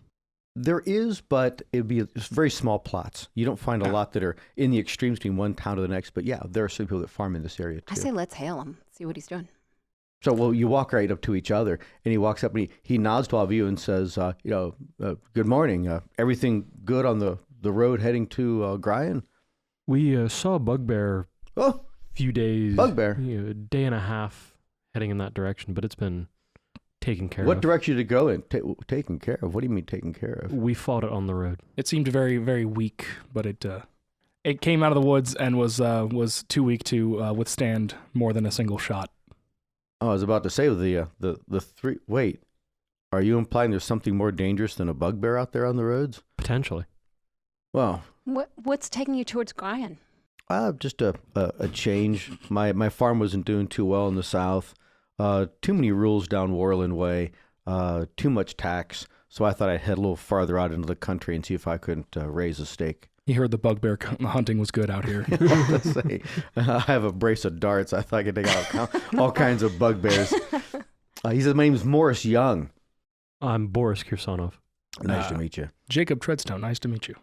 Speaker 2: There is, but it'd be very small plots. You don't find a lot that are in the extremes between one town to the next. But yeah, there are some people that farm in this area too.
Speaker 4: I say let's hail him. See what he's doing.
Speaker 2: So, well, you walk right up to each other, and he walks up and he nods to all of you and says, good morning. Everything good on the road heading to Gryan?
Speaker 1: We saw a bugbear.
Speaker 2: Oh,
Speaker 1: few days,
Speaker 2: Bugbear.
Speaker 1: a day and a half heading in that direction, but it's been taken care
Speaker 2: What
Speaker 1: of.
Speaker 2: direction did it go in? Taken care of? What do you mean taken care of?
Speaker 1: We fought it on the road.
Speaker 3: It seemed very, very weak, but it came out of the woods and was too weak to withstand more than a single shot.
Speaker 2: Oh, I was about to say the three. Wait, are you implying there's something more dangerous than a bugbear out there on the roads?
Speaker 1: Potentially.
Speaker 2: Well,
Speaker 4: What's taking you towards Gryan?
Speaker 2: just a change. My farm wasn't doing too well in the south. Too many rules down Worland way. Too much tax. So I thought I'd head a little farther out into the country and see if I couldn't raise a stake.
Speaker 3: He heard the bugbear hunting was good out here.
Speaker 2: Let's say I have a brace of darts. I thought I could take out all kinds of bugbears. He says, my name's Morris Young.
Speaker 1: I'm Boris Kirsanov.
Speaker 2: Nice to meet you.
Speaker 3: Jacob Treadstone, nice to meet you.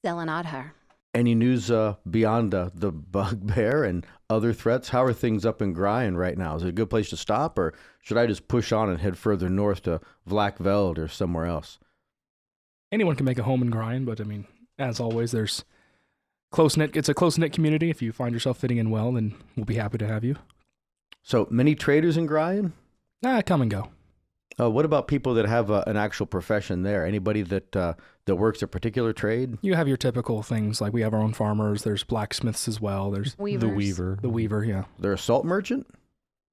Speaker 4: Zelenadhar.
Speaker 2: Any news beyond the bugbear and other threats? How are things up in Gryan right now? Is it a good place to stop, or should I just push on and head further north to Vlakveld or somewhere else?
Speaker 3: Anyone can make a home in Gryan, but I mean, as always, there's close-knit. It's a close-knit community. If you find yourself fitting in well, then we'll be happy to have you.
Speaker 2: So many traders in Gryan?
Speaker 3: Come and go.
Speaker 2: What about people that have an actual profession there? Anybody that works a particular trade?
Speaker 3: You have your typical things, like we have our own farmers. There's blacksmiths as well. There's
Speaker 4: Weavers.
Speaker 1: The Weaver.
Speaker 3: the weaver, yeah.
Speaker 2: They're a salt merchant?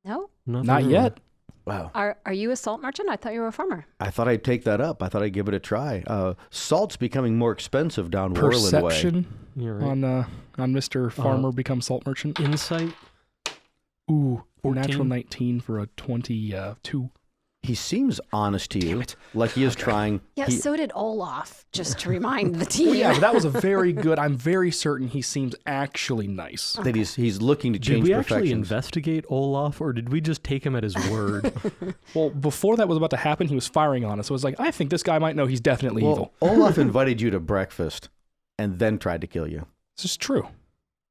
Speaker 4: No?
Speaker 3: Not yet.
Speaker 2: Wow.
Speaker 4: Are you a salt merchant? I thought you were a farmer.
Speaker 2: I thought I'd take that up. I thought I'd give it a try. Salt's becoming more expensive down Worland way.
Speaker 3: Perception
Speaker 1: You're right.
Speaker 3: on Mr. Farmer becomes salt merchant.
Speaker 1: Insight.
Speaker 3: Ooh,
Speaker 1: 14.
Speaker 3: natural 19 for a 22.
Speaker 2: He seems honest to you, like he is trying.
Speaker 4: Yeah,
Speaker 2: he-
Speaker 4: so did Olaf, just to remind the team.
Speaker 3: Well, yeah, but that was a very good. I'm very certain he seems actually nice.
Speaker 2: that he's looking to change
Speaker 1: Did we actually
Speaker 2: perfections.
Speaker 1: investigate Olaf, or did we just take him at his word?
Speaker 3: Well, before that was about to happen, he was firing on us. So it was like, I think this guy might know he's definitely evil.
Speaker 2: Olaf invited you to breakfast and then tried to kill you.
Speaker 3: This is true.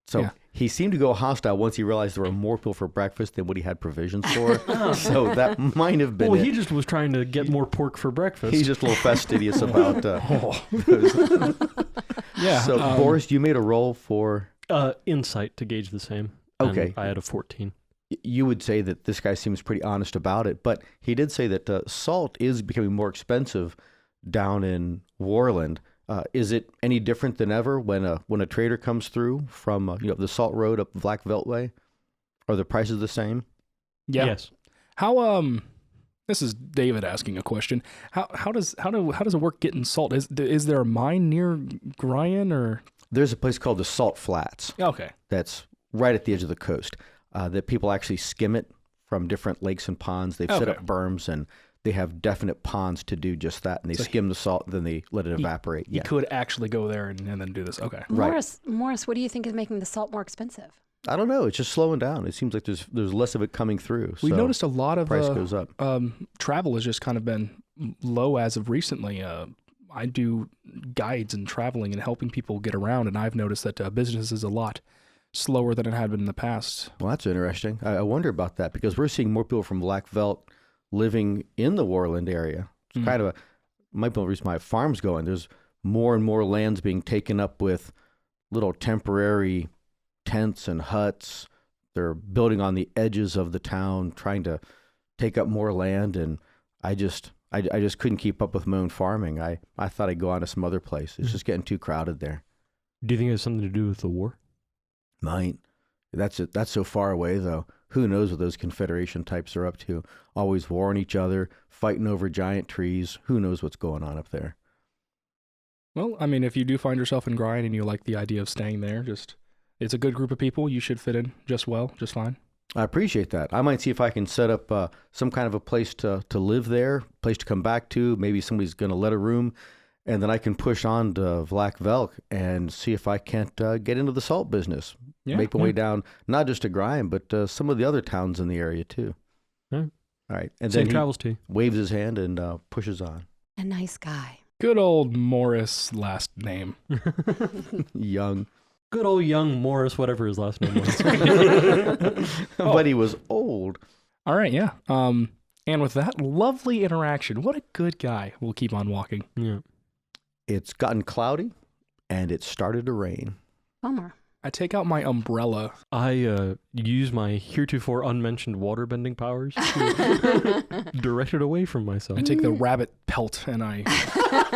Speaker 2: So
Speaker 3: Yeah.
Speaker 2: he seemed to go hostile once he realized there were more people for breakfast than what he had provisions for. So that might have been
Speaker 1: Well,
Speaker 2: it.
Speaker 1: he just was trying to get more pork for breakfast.
Speaker 2: He's just a little fastidious about those.
Speaker 3: Yeah.
Speaker 2: So, Boris, you made a roll for...
Speaker 1: Insight to gauge the same. and
Speaker 2: Okay.
Speaker 1: I had a 14.
Speaker 2: You would say that this guy seems pretty honest about it, but he did say that salt is becoming more expensive down in Worland. Is it any different than ever when a trader comes through from the Salt Road up Vlakveld way? Are the prices the same?
Speaker 3: Yeah.
Speaker 1: Yes.
Speaker 3: How this is David asking a question. How does it work getting salt? Is there a mine near Gryan or?
Speaker 2: There's a place called the Salt Flats
Speaker 3: Okay.
Speaker 2: that's right at the edge of the coast that people actually skim it from different lakes and ponds. They've set
Speaker 3: Okay.
Speaker 2: up berms and they have definite ponds to do just that. And they
Speaker 3: So
Speaker 2: skim the salt, then they let it evaporate.
Speaker 3: You could actually go there and then do this. Okay.
Speaker 2: Right.
Speaker 4: Morris, what do you think is making the salt more expensive?
Speaker 2: I don't know. It's just slowing down. It seems like there's less of it coming through.
Speaker 3: We've
Speaker 2: so
Speaker 3: noticed a lot of
Speaker 2: price goes up.
Speaker 3: travel has just kind of been low as of recently. I do guides and traveling and helping people get around, and I've noticed that business is a lot slower than it had been in the past.
Speaker 2: Well, that's interesting. I wonder about that because we're seeing more people from Vlakveld living in the Worland area. It's kind of might be the reason my farm's going. There's more and more lands being taken up with little temporary tents and huts. They're building on the edges of the town, trying to take up more land, and I just couldn't keep up with my own farming. I thought I'd go on to some other place. It's just getting too crowded there.
Speaker 1: Do you think it has something to do with the war?
Speaker 2: Might. That's so far away, though. Who knows what those Confederation types are up to? Always warring each other, fighting over giant trees. Who knows what's going on up there?
Speaker 3: Well, I mean, if you do find yourself in Gryan and you like the idea of staying there, it's a good group of people. You should fit in just fine.
Speaker 2: I appreciate that. I might see if I can set up some kind of a place to live there, place to come back to. Maybe somebody's going to let a room, and then I can push on to Vlakveld and see if I can't get into the salt business.
Speaker 3: Yeah,
Speaker 2: Make my way down, not just to Gryan, but some of the other towns in the area too.
Speaker 1: Yeah.
Speaker 2: All right. And
Speaker 1: Safe
Speaker 2: then he
Speaker 1: travels to you.
Speaker 2: waves his hand and pushes on.
Speaker 4: A nice guy.
Speaker 3: Good old Morris last name.
Speaker 2: Young.
Speaker 1: Good old young Morris, whatever his last name was.
Speaker 2: But he was old.
Speaker 3: All right, yeah. And with that lovely interaction, what a good guy. We'll keep on walking.
Speaker 1: Yeah.
Speaker 2: It's gotten cloudy and it started to rain.
Speaker 4: Bummer.
Speaker 3: I take out my umbrella.
Speaker 1: I use my heretofore unmentioned waterbending powers to direct it away from myself.
Speaker 3: I take the rabbit pelt and I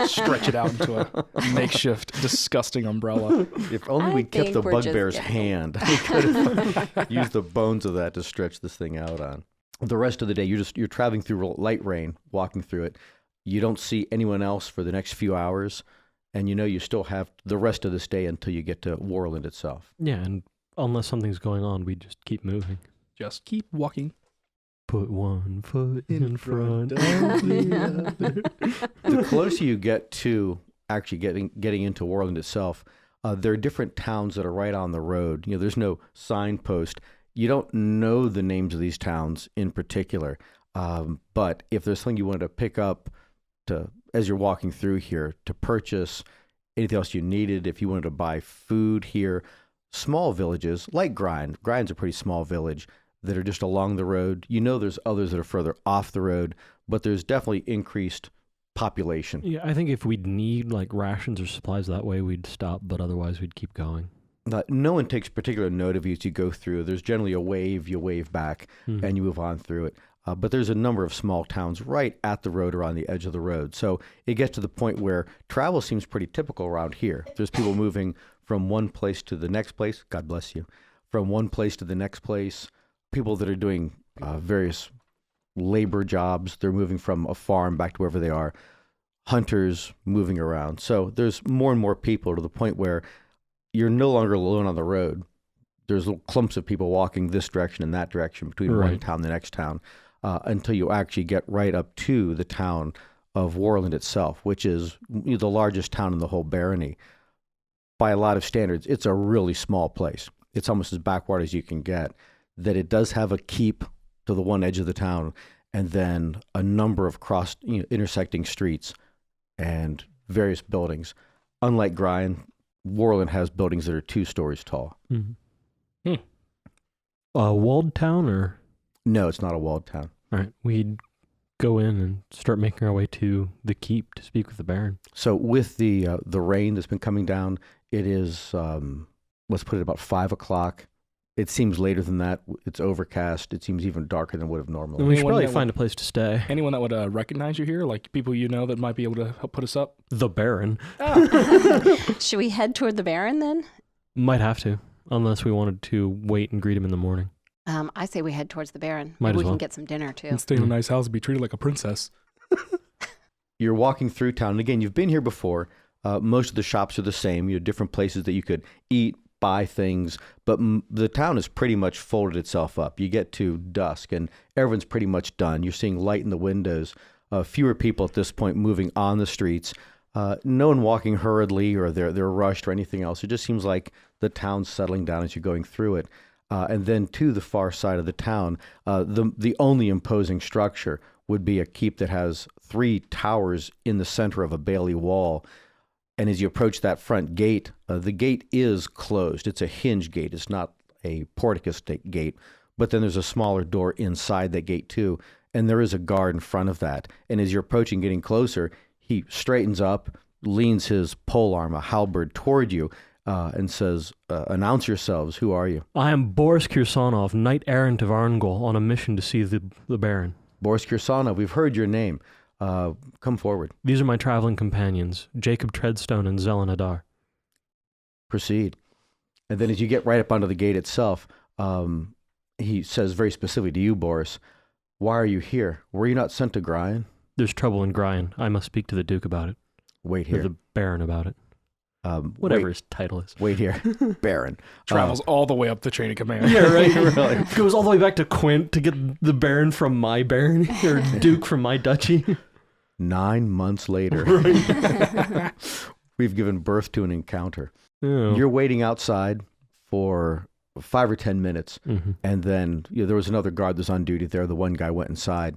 Speaker 3: stretch it out into a makeshift, disgusting umbrella.
Speaker 2: If only we kept the bugbear's hand, we could have used the bones of that to stretch this thing out on. The rest of the day, you're traveling through light rain, walking through it. You don't see anyone else for the next few hours, and you still have the rest of this day until you get to Worland itself.
Speaker 1: Yeah, and unless something's going on, we just keep moving.
Speaker 3: Just keep walking.
Speaker 1: Put one foot in front of
Speaker 2: the other. The closer you get to actually getting into Worland itself, there are different towns that are right on the road. There's no signpost. You don't know the names of these towns in particular, but if there's something you want to pick up as you're walking through here to purchase, anything else you needed, if you wanted to buy food here, small villages like Grind. Grind's a pretty small village that are just along the road. There's others that are further off the road, but there's definitely increased population.
Speaker 1: Yeah, I think if we'd need like rations or supplies that way, we'd stop, but otherwise we'd keep going.
Speaker 2: No one takes particular note of you as you go through. There's generally a wave, you wave back, and you move on through it. But there's a number of small towns right at the road or on the edge of the road. So it gets to the point where travel seems pretty typical around here. There's people moving from one place to the next place. God bless you. From one place to the next place. People that are doing various labor jobs. They're moving from a farm back to wherever they are. Hunters moving around. So there's more and more people to the point where you're no longer alone on the road. There's little clumps of people walking this direction and that direction between one town and the next town. Until you actually get right up to the town of Worland itself, which is the largest town in the whole barony. By a lot of standards, it's a really small place. It's almost as backward as you can get. That it does have a keep to the one edge of the town, and then a number of intersecting streets and various buildings. Unlike Grind, Worland has buildings that are 2 stories tall.
Speaker 1: Mm-hmm. Walled town or?
Speaker 2: No, it's not a walled town.
Speaker 1: All right, we'd go in and start making our way to the keep to speak with the Baron.
Speaker 2: So with the rain that's been coming down, it is, let's put it about 5 o'clock. It seems later than that. It's overcast. It seems even darker than it would have normally.
Speaker 1: And we should probably find a place to stay.
Speaker 3: Anyone that would recognize you here, like people that might be able to help put us up?
Speaker 1: The Baron.
Speaker 4: Should we head toward the Baron then?
Speaker 1: Might have to, unless we wanted to wait and greet him in the morning.
Speaker 4: I say we head towards the Baron.
Speaker 1: Might
Speaker 4: Maybe
Speaker 1: as
Speaker 4: we
Speaker 1: well.
Speaker 4: can get some dinner too.
Speaker 3: And stay in a nice house and be treated like a princess.
Speaker 2: You're walking through town. And again, you've been here before. Most of the shops are the same. You have different places that you could eat, buy things, but the town has pretty much folded itself up. You get to dusk and everyone's pretty much done. You're seeing light in the windows. Fewer people at this point moving on the streets. No one walking hurriedly or they're rushed or anything else. It just seems like the town's settling down as you're going through it. And then to the far side of the town, the only imposing structure would be a keep that has 3 towers in the center of a bailey wall. And as you approach that front gate, the gate is closed. It's a hinge gate. It's not a porticus gate. But then there's a smaller door inside that gate too. And there is a guard in front of that. And as you're approaching, getting closer, he straightens up, leans his polearm, a halberd, toward you, and says, announce yourselves. Who are you?
Speaker 1: I am Boris Kirsanov, knight errant of Arngol, on a mission to see the Baron.
Speaker 2: Boris Kirsanov, we've heard your name. Come forward.
Speaker 1: These are my traveling companions, Jacob Treadstone and Zelen Adar.
Speaker 2: Proceed. And then as you get right up onto the gate itself, he says very specifically to you, Boris, why are you here? Were you not sent to Grian?
Speaker 1: There's trouble in Grian. I must speak to the Duke about it.
Speaker 2: Wait
Speaker 1: Or
Speaker 2: here.
Speaker 1: the Baron about it. Whatever
Speaker 2: wait,
Speaker 1: his title is.
Speaker 2: Wait here. Baron.
Speaker 3: Travels all the way up the chain of command.
Speaker 1: Yeah, right. Really. Goes all the way back to Quint to get the Baron from my barony, or Duke from my duchy.
Speaker 2: 9 months later, we've given birth to an encounter.
Speaker 1: Oh.
Speaker 2: You're waiting outside for 5 or 10 minutes, and then there was another guard that's on duty there. The one guy went inside.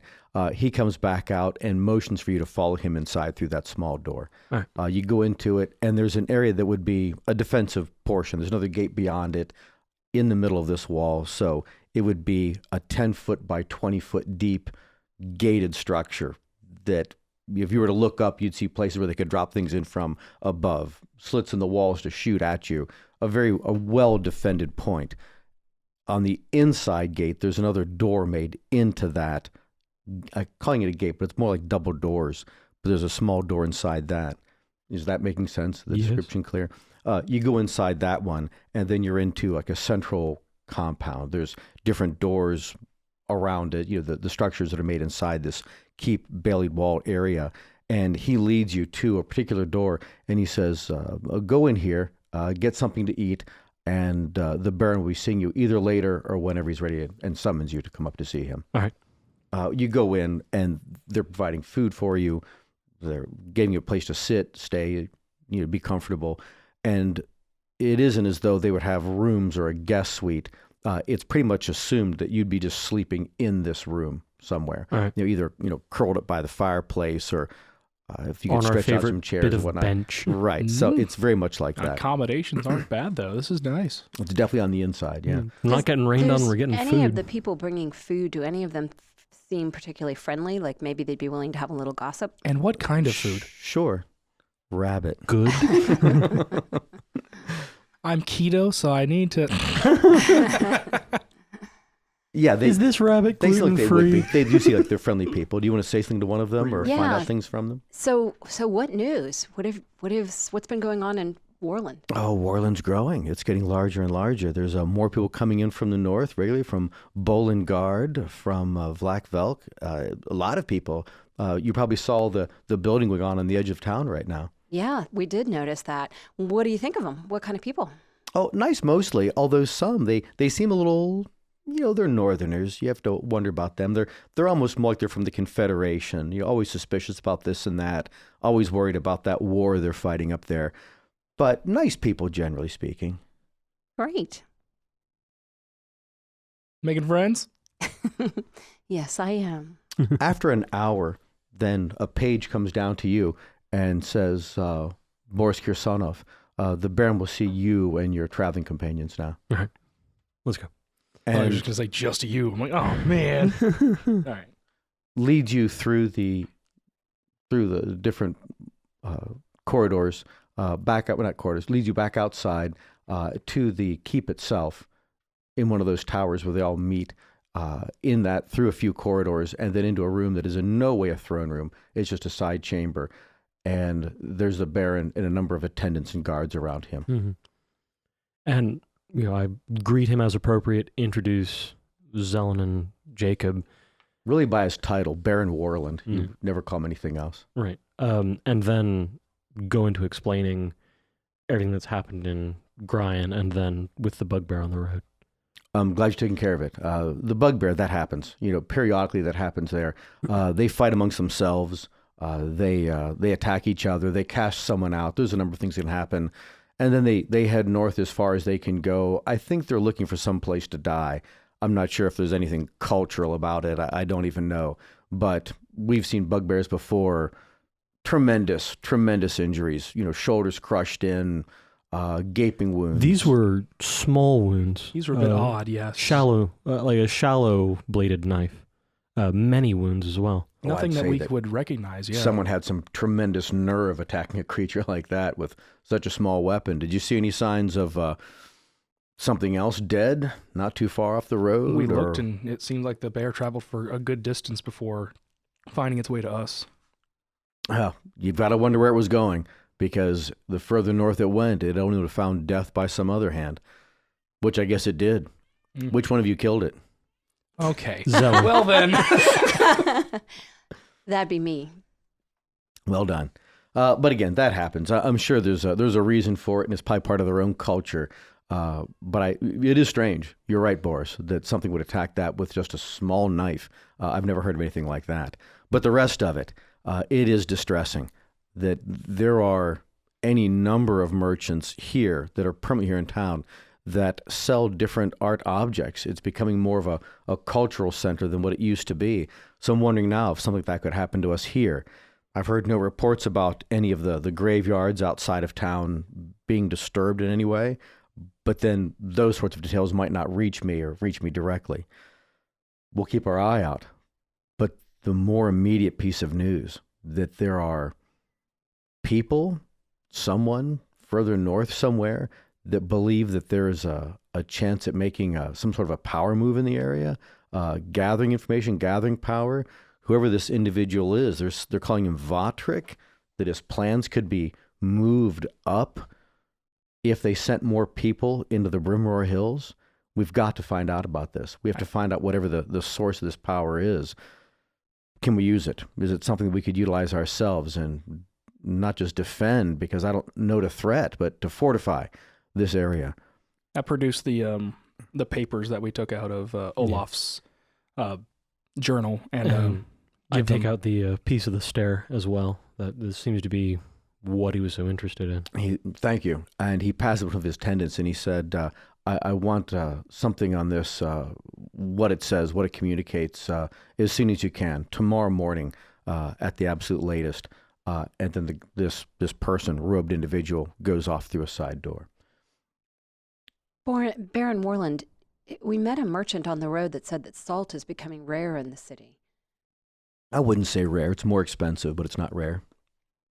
Speaker 2: He comes back out and motions for you to follow him inside through that small door.
Speaker 1: All right.
Speaker 2: You go into it, and there's an area that would be a defensive portion. There's another gate beyond it in the middle of this wall, so it would be a 10-foot by 20-foot deep gated structure that if you were to look up, you'd see places where they could drop things in from above, slits in the walls to shoot at you. A well-defended point. On the inside gate, there's another door made into that. I'm calling it a gate, but it's more like double doors. But there's a small door inside that. Is that making sense? The description clear? You go inside that one, and then you're into like a central compound. There's different doors around it, the structures that are made inside this keep baileyed wall area. And he leads you to a particular door, and he says, go in here, get something to eat, and the Baron will be seeing you either later or whenever he's ready, and summons you to come up to see him.
Speaker 1: All right.
Speaker 2: You go in, and they're providing food for you. They're giving you a place to sit, stay, be comfortable. And it isn't as though they would have rooms or a guest suite. It's pretty much assumed that you'd be just sleeping in this room somewhere.
Speaker 1: All right.
Speaker 2: Either curled up by the fireplace, or if you could
Speaker 1: on
Speaker 2: stretch
Speaker 1: our
Speaker 2: out some
Speaker 1: favorite
Speaker 2: chairs
Speaker 1: bit
Speaker 2: and
Speaker 1: of
Speaker 2: whatnot.
Speaker 1: bench.
Speaker 2: Right. So it's very much like that.
Speaker 3: Accommodations aren't bad, though. This is nice.
Speaker 2: It's definitely on the inside, yeah.
Speaker 1: We're not getting rained on,
Speaker 4: Does
Speaker 1: we're getting
Speaker 4: any
Speaker 1: food.
Speaker 4: of the people bringing food, do any of them seem particularly friendly? Like maybe they'd be willing to have a little gossip?
Speaker 3: And what kind of food?
Speaker 2: Sure. Rabbit.
Speaker 1: Good.
Speaker 3: I'm keto, so I need to.
Speaker 2: Yeah,
Speaker 1: Is this rabbit
Speaker 2: they seem
Speaker 1: gluten
Speaker 2: like they would be.
Speaker 1: free?
Speaker 2: They do seem like they're friendly people. Do you want to say something to one of them, or find
Speaker 4: Yeah.
Speaker 2: out things from them?
Speaker 4: So what news? What's been going on in Worland?
Speaker 2: Oh, Worland's growing. It's getting larger and larger. There's more people coming in from the north, regularly from Bolengard, from Vlakvelk. A lot of people. You probably saw the building going on the edge of town right now.
Speaker 4: Yeah, we did notice that. What do you think of them? What kind of people?
Speaker 2: Oh, nice mostly, although some, they seem a little, they're northerners. You have to wonder about them. They're almost more like they're from the Confederation. You're always suspicious about this and that, always worried about that war they're fighting up there. But nice people, generally speaking.
Speaker 4: Great.
Speaker 3: Making friends?
Speaker 4: Yes, I am.
Speaker 2: After an hour, then a page comes down to you and says, Boris Kirsonov, the Baron will see you and your traveling companions now.
Speaker 1: All right. Let's go.
Speaker 3: I was
Speaker 2: And
Speaker 3: just going to say just you. I'm like, oh, man. All right.
Speaker 2: leads you through the different corridors, back up, well, not corridors, leads you back outside to the keep itself, in one of those towers where they all meet, in that, through a few corridors, and then into a room that is in no way a throne room. It's just a side chamber. And there's the Baron and a number of attendants and guards around him.
Speaker 1: Mm-hmm. And, I greet him as appropriate, introduce Zelen and Jacob.
Speaker 2: Really by his title, Baron Worland. You
Speaker 1: Mm.
Speaker 2: never call him anything else.
Speaker 1: Right. And then go into explaining everything that's happened in Gryan, and then with the bugbear on the road.
Speaker 2: I'm glad you're taking care of it. The bugbear, that happens. Periodically that happens there. They fight amongst themselves. They attack each other. They cast someone out. There's a number of things that can happen. And then they head north as far as they can go. I think they're looking for some place to die. I'm not sure if there's anything cultural about it. I don't even know. But we've seen bugbears before. Tremendous, tremendous injuries. Shoulders crushed in, gaping wounds.
Speaker 1: These were small wounds.
Speaker 3: These were a bit odd, yes.
Speaker 1: Shallow, like a shallow bladed knife. Many wounds as well.
Speaker 3: Nothing
Speaker 2: I'd
Speaker 3: that
Speaker 2: say
Speaker 3: we
Speaker 2: that
Speaker 3: would recognize, yeah.
Speaker 2: Someone had some tremendous nerve attacking a creature like that with such a small weapon. Did you see any signs of something else dead, not too far off the road?
Speaker 3: We looked, and it seemed like the bear traveled for a good distance before finding its way to us.
Speaker 2: You've got to wonder where it was going, because the further north it went, it only would have found death by some other hand, which I guess it did.
Speaker 3: Mm.
Speaker 2: Which one of you killed it?
Speaker 3: Okay.
Speaker 1: Zelen.
Speaker 3: Well, then.
Speaker 4: That'd be me.
Speaker 2: Well done. But again, that happens. I'm sure there's a reason for it, and it's probably part of their own culture. But it is strange. You're right, Boris, that something would attack that with just a small knife. I've never heard of anything like that. But the rest of it, it is distressing that there are any number of merchants here that are permanently here in town that sell different art objects. It's becoming more of a cultural center than what it used to be. So I'm wondering now if something like that could happen to us here. I've heard no reports about any of the graveyards outside of town being disturbed in any way, but then those sorts of details might not reach me or reach me directly. We'll keep our eye out. But the more immediate piece of news that there are people, someone further north somewhere, that believe that there's a chance at making some sort of a power move in the area, gathering information, gathering power. Whoever this individual is, they're calling him Vatrick, that his plans could be moved up if they sent more people into the Brimroar Hills. We've got to find out about this. We have to find out whatever the source of this power is. Can we use it? Is it something that we could utilize ourselves and not just defend, because I don't know to threat, but to fortify this area?
Speaker 3: I produced the papers that we took out of Olaf's journal, and
Speaker 1: I take out the piece of the stair as well. That this seems to be what he was so interested in.
Speaker 2: Thank you. And he passed it with his attendants, and he said, I want something on this, what it says, what it communicates, as soon as you can, tomorrow morning at the absolute latest. And then this person, robed individual, goes off through a side door.
Speaker 4: Baron Worland, we met a merchant on the road that said that salt is becoming rare in the city.
Speaker 2: I wouldn't say rare. It's more expensive, but it's not rare.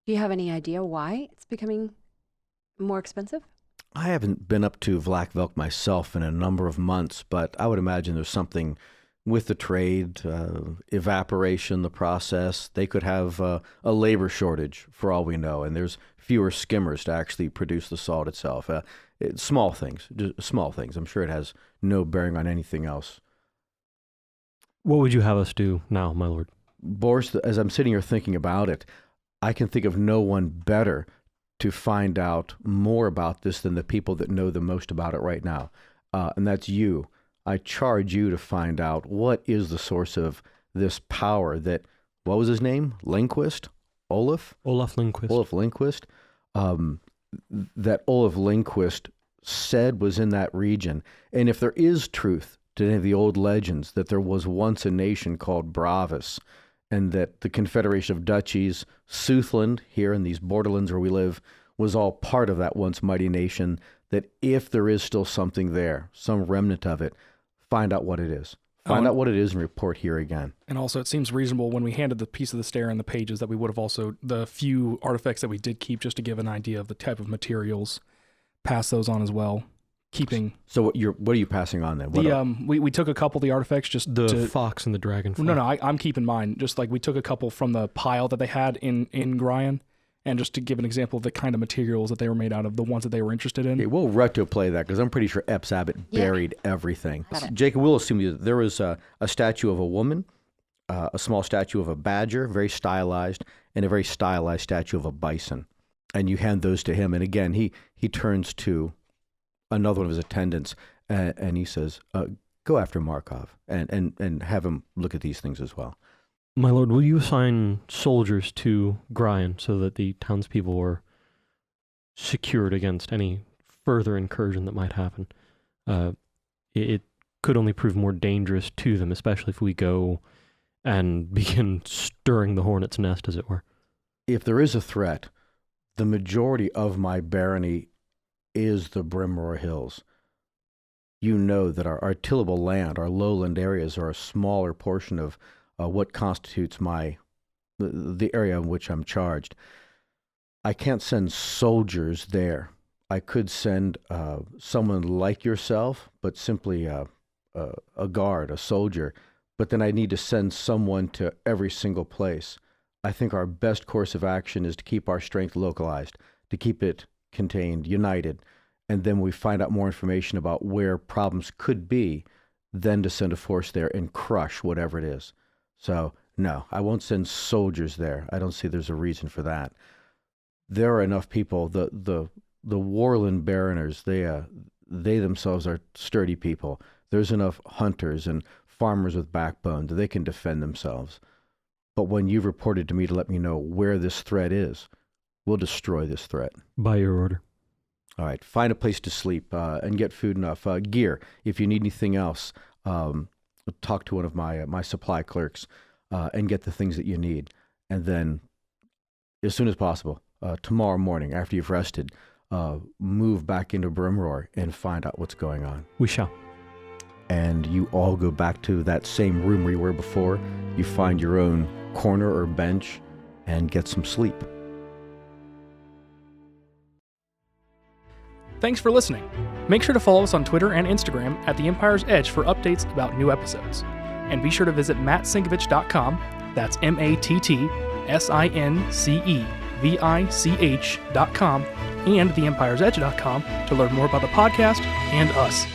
Speaker 4: Do you have any idea why it's becoming more expensive?
Speaker 2: I haven't been up to Vlakvelk myself in a number of months, but I would imagine there's something with the trade, evaporation, the process. They could have a labor shortage for all we know, and there's fewer skimmers to actually produce the salt itself. It's small things, just small things. I'm sure it has no bearing on anything else.
Speaker 1: What would you have us do now, my lord?
Speaker 2: Boris, as I'm sitting here thinking about it, I can think of no one better to find out more about this than the people that know the most about it right now. And that's you. I charge you to find out what is the source of this power that, what was his name? Lindquist? Olaf?
Speaker 1: Olaf Lindquist.
Speaker 2: Olaf Lindquist. That Olaf Lindquist said was in that region. And if there is truth to any of the old legends that there was once a nation called Bravis, and that the Confederation of Duchies, Southland, here in these borderlands where we live, was all part of that once mighty nation, that if there is still something there, some remnant of it, find out what it is. Find out what it is and report here again.
Speaker 3: And also, it seems reasonable when we handed the piece of the stair and the pages that we would have also, the few artifacts that we did keep, just to give an idea of the type of materials, pass those on as well. Keeping.
Speaker 2: So what are you passing on then?
Speaker 3: We took a couple of the artifacts just
Speaker 1: the fox and the dragonfly.
Speaker 3: No, I'm keeping mine. Just like we took a couple from the pile that they had in Gryan, and just to give an example of the kind of materials that they were made out of, the ones that they were interested in.
Speaker 2: Okay, we'll retro play that because I'm pretty sure Epps Abbott buried everything. Jacob, we'll assume that there was a statue of a woman, a small statue of a badger, very stylized, and a very stylized statue of a bison. And you hand those to him, and again, he turns to another one of his attendants, and he says, go after Markov and have him look at these things as well.
Speaker 1: My lord, will you assign soldiers to Gryan so that the townspeople are secured against any further incursion that might happen? It could only prove more dangerous to them, especially if we go and begin stirring the hornet's nest, as it were.
Speaker 2: If there is a threat, the majority of my barony is the Brimroar Hills. You know that our tillable land, our lowland areas, are a smaller portion of what constitutes the area in which I'm charged. I can't send soldiers there. I could send someone like yourself, but simply a guard, a soldier. But then I need to send someone to every single place. I think our best course of action is to keep our strength localized, to keep it contained, united, and then we find out more information about where problems could be, then to send a force there and crush whatever it is. So, no, I won't send soldiers there. I don't see there's a reason for that. There are enough people, the Worland Baroners, they themselves are sturdy people. There's enough hunters and farmers with backbone that they can defend themselves. But when you've reported to me to let me know where this threat is, we'll destroy this threat.
Speaker 1: By your order.
Speaker 2: All right. Find a place to sleep and get food enough. Gear. If you need anything else, talk to one of my supply clerks and get the things that you need. And then, as soon as possible, tomorrow morning, after you've rested, move back into Brimroar and find out what's going on.
Speaker 1: We shall.
Speaker 2: And you all go back to that same room where you were before. You find your own corner or bench, and get some sleep.
Speaker 3: Thanks for listening. Make sure to follow us on Twitter and Instagram at The Empire's Edge for updates about new episodes. And be sure to visit mattsinkovich.com, that's MattSinkevich.com, and TheEmpire'sEdge.com to learn more about the podcast and us.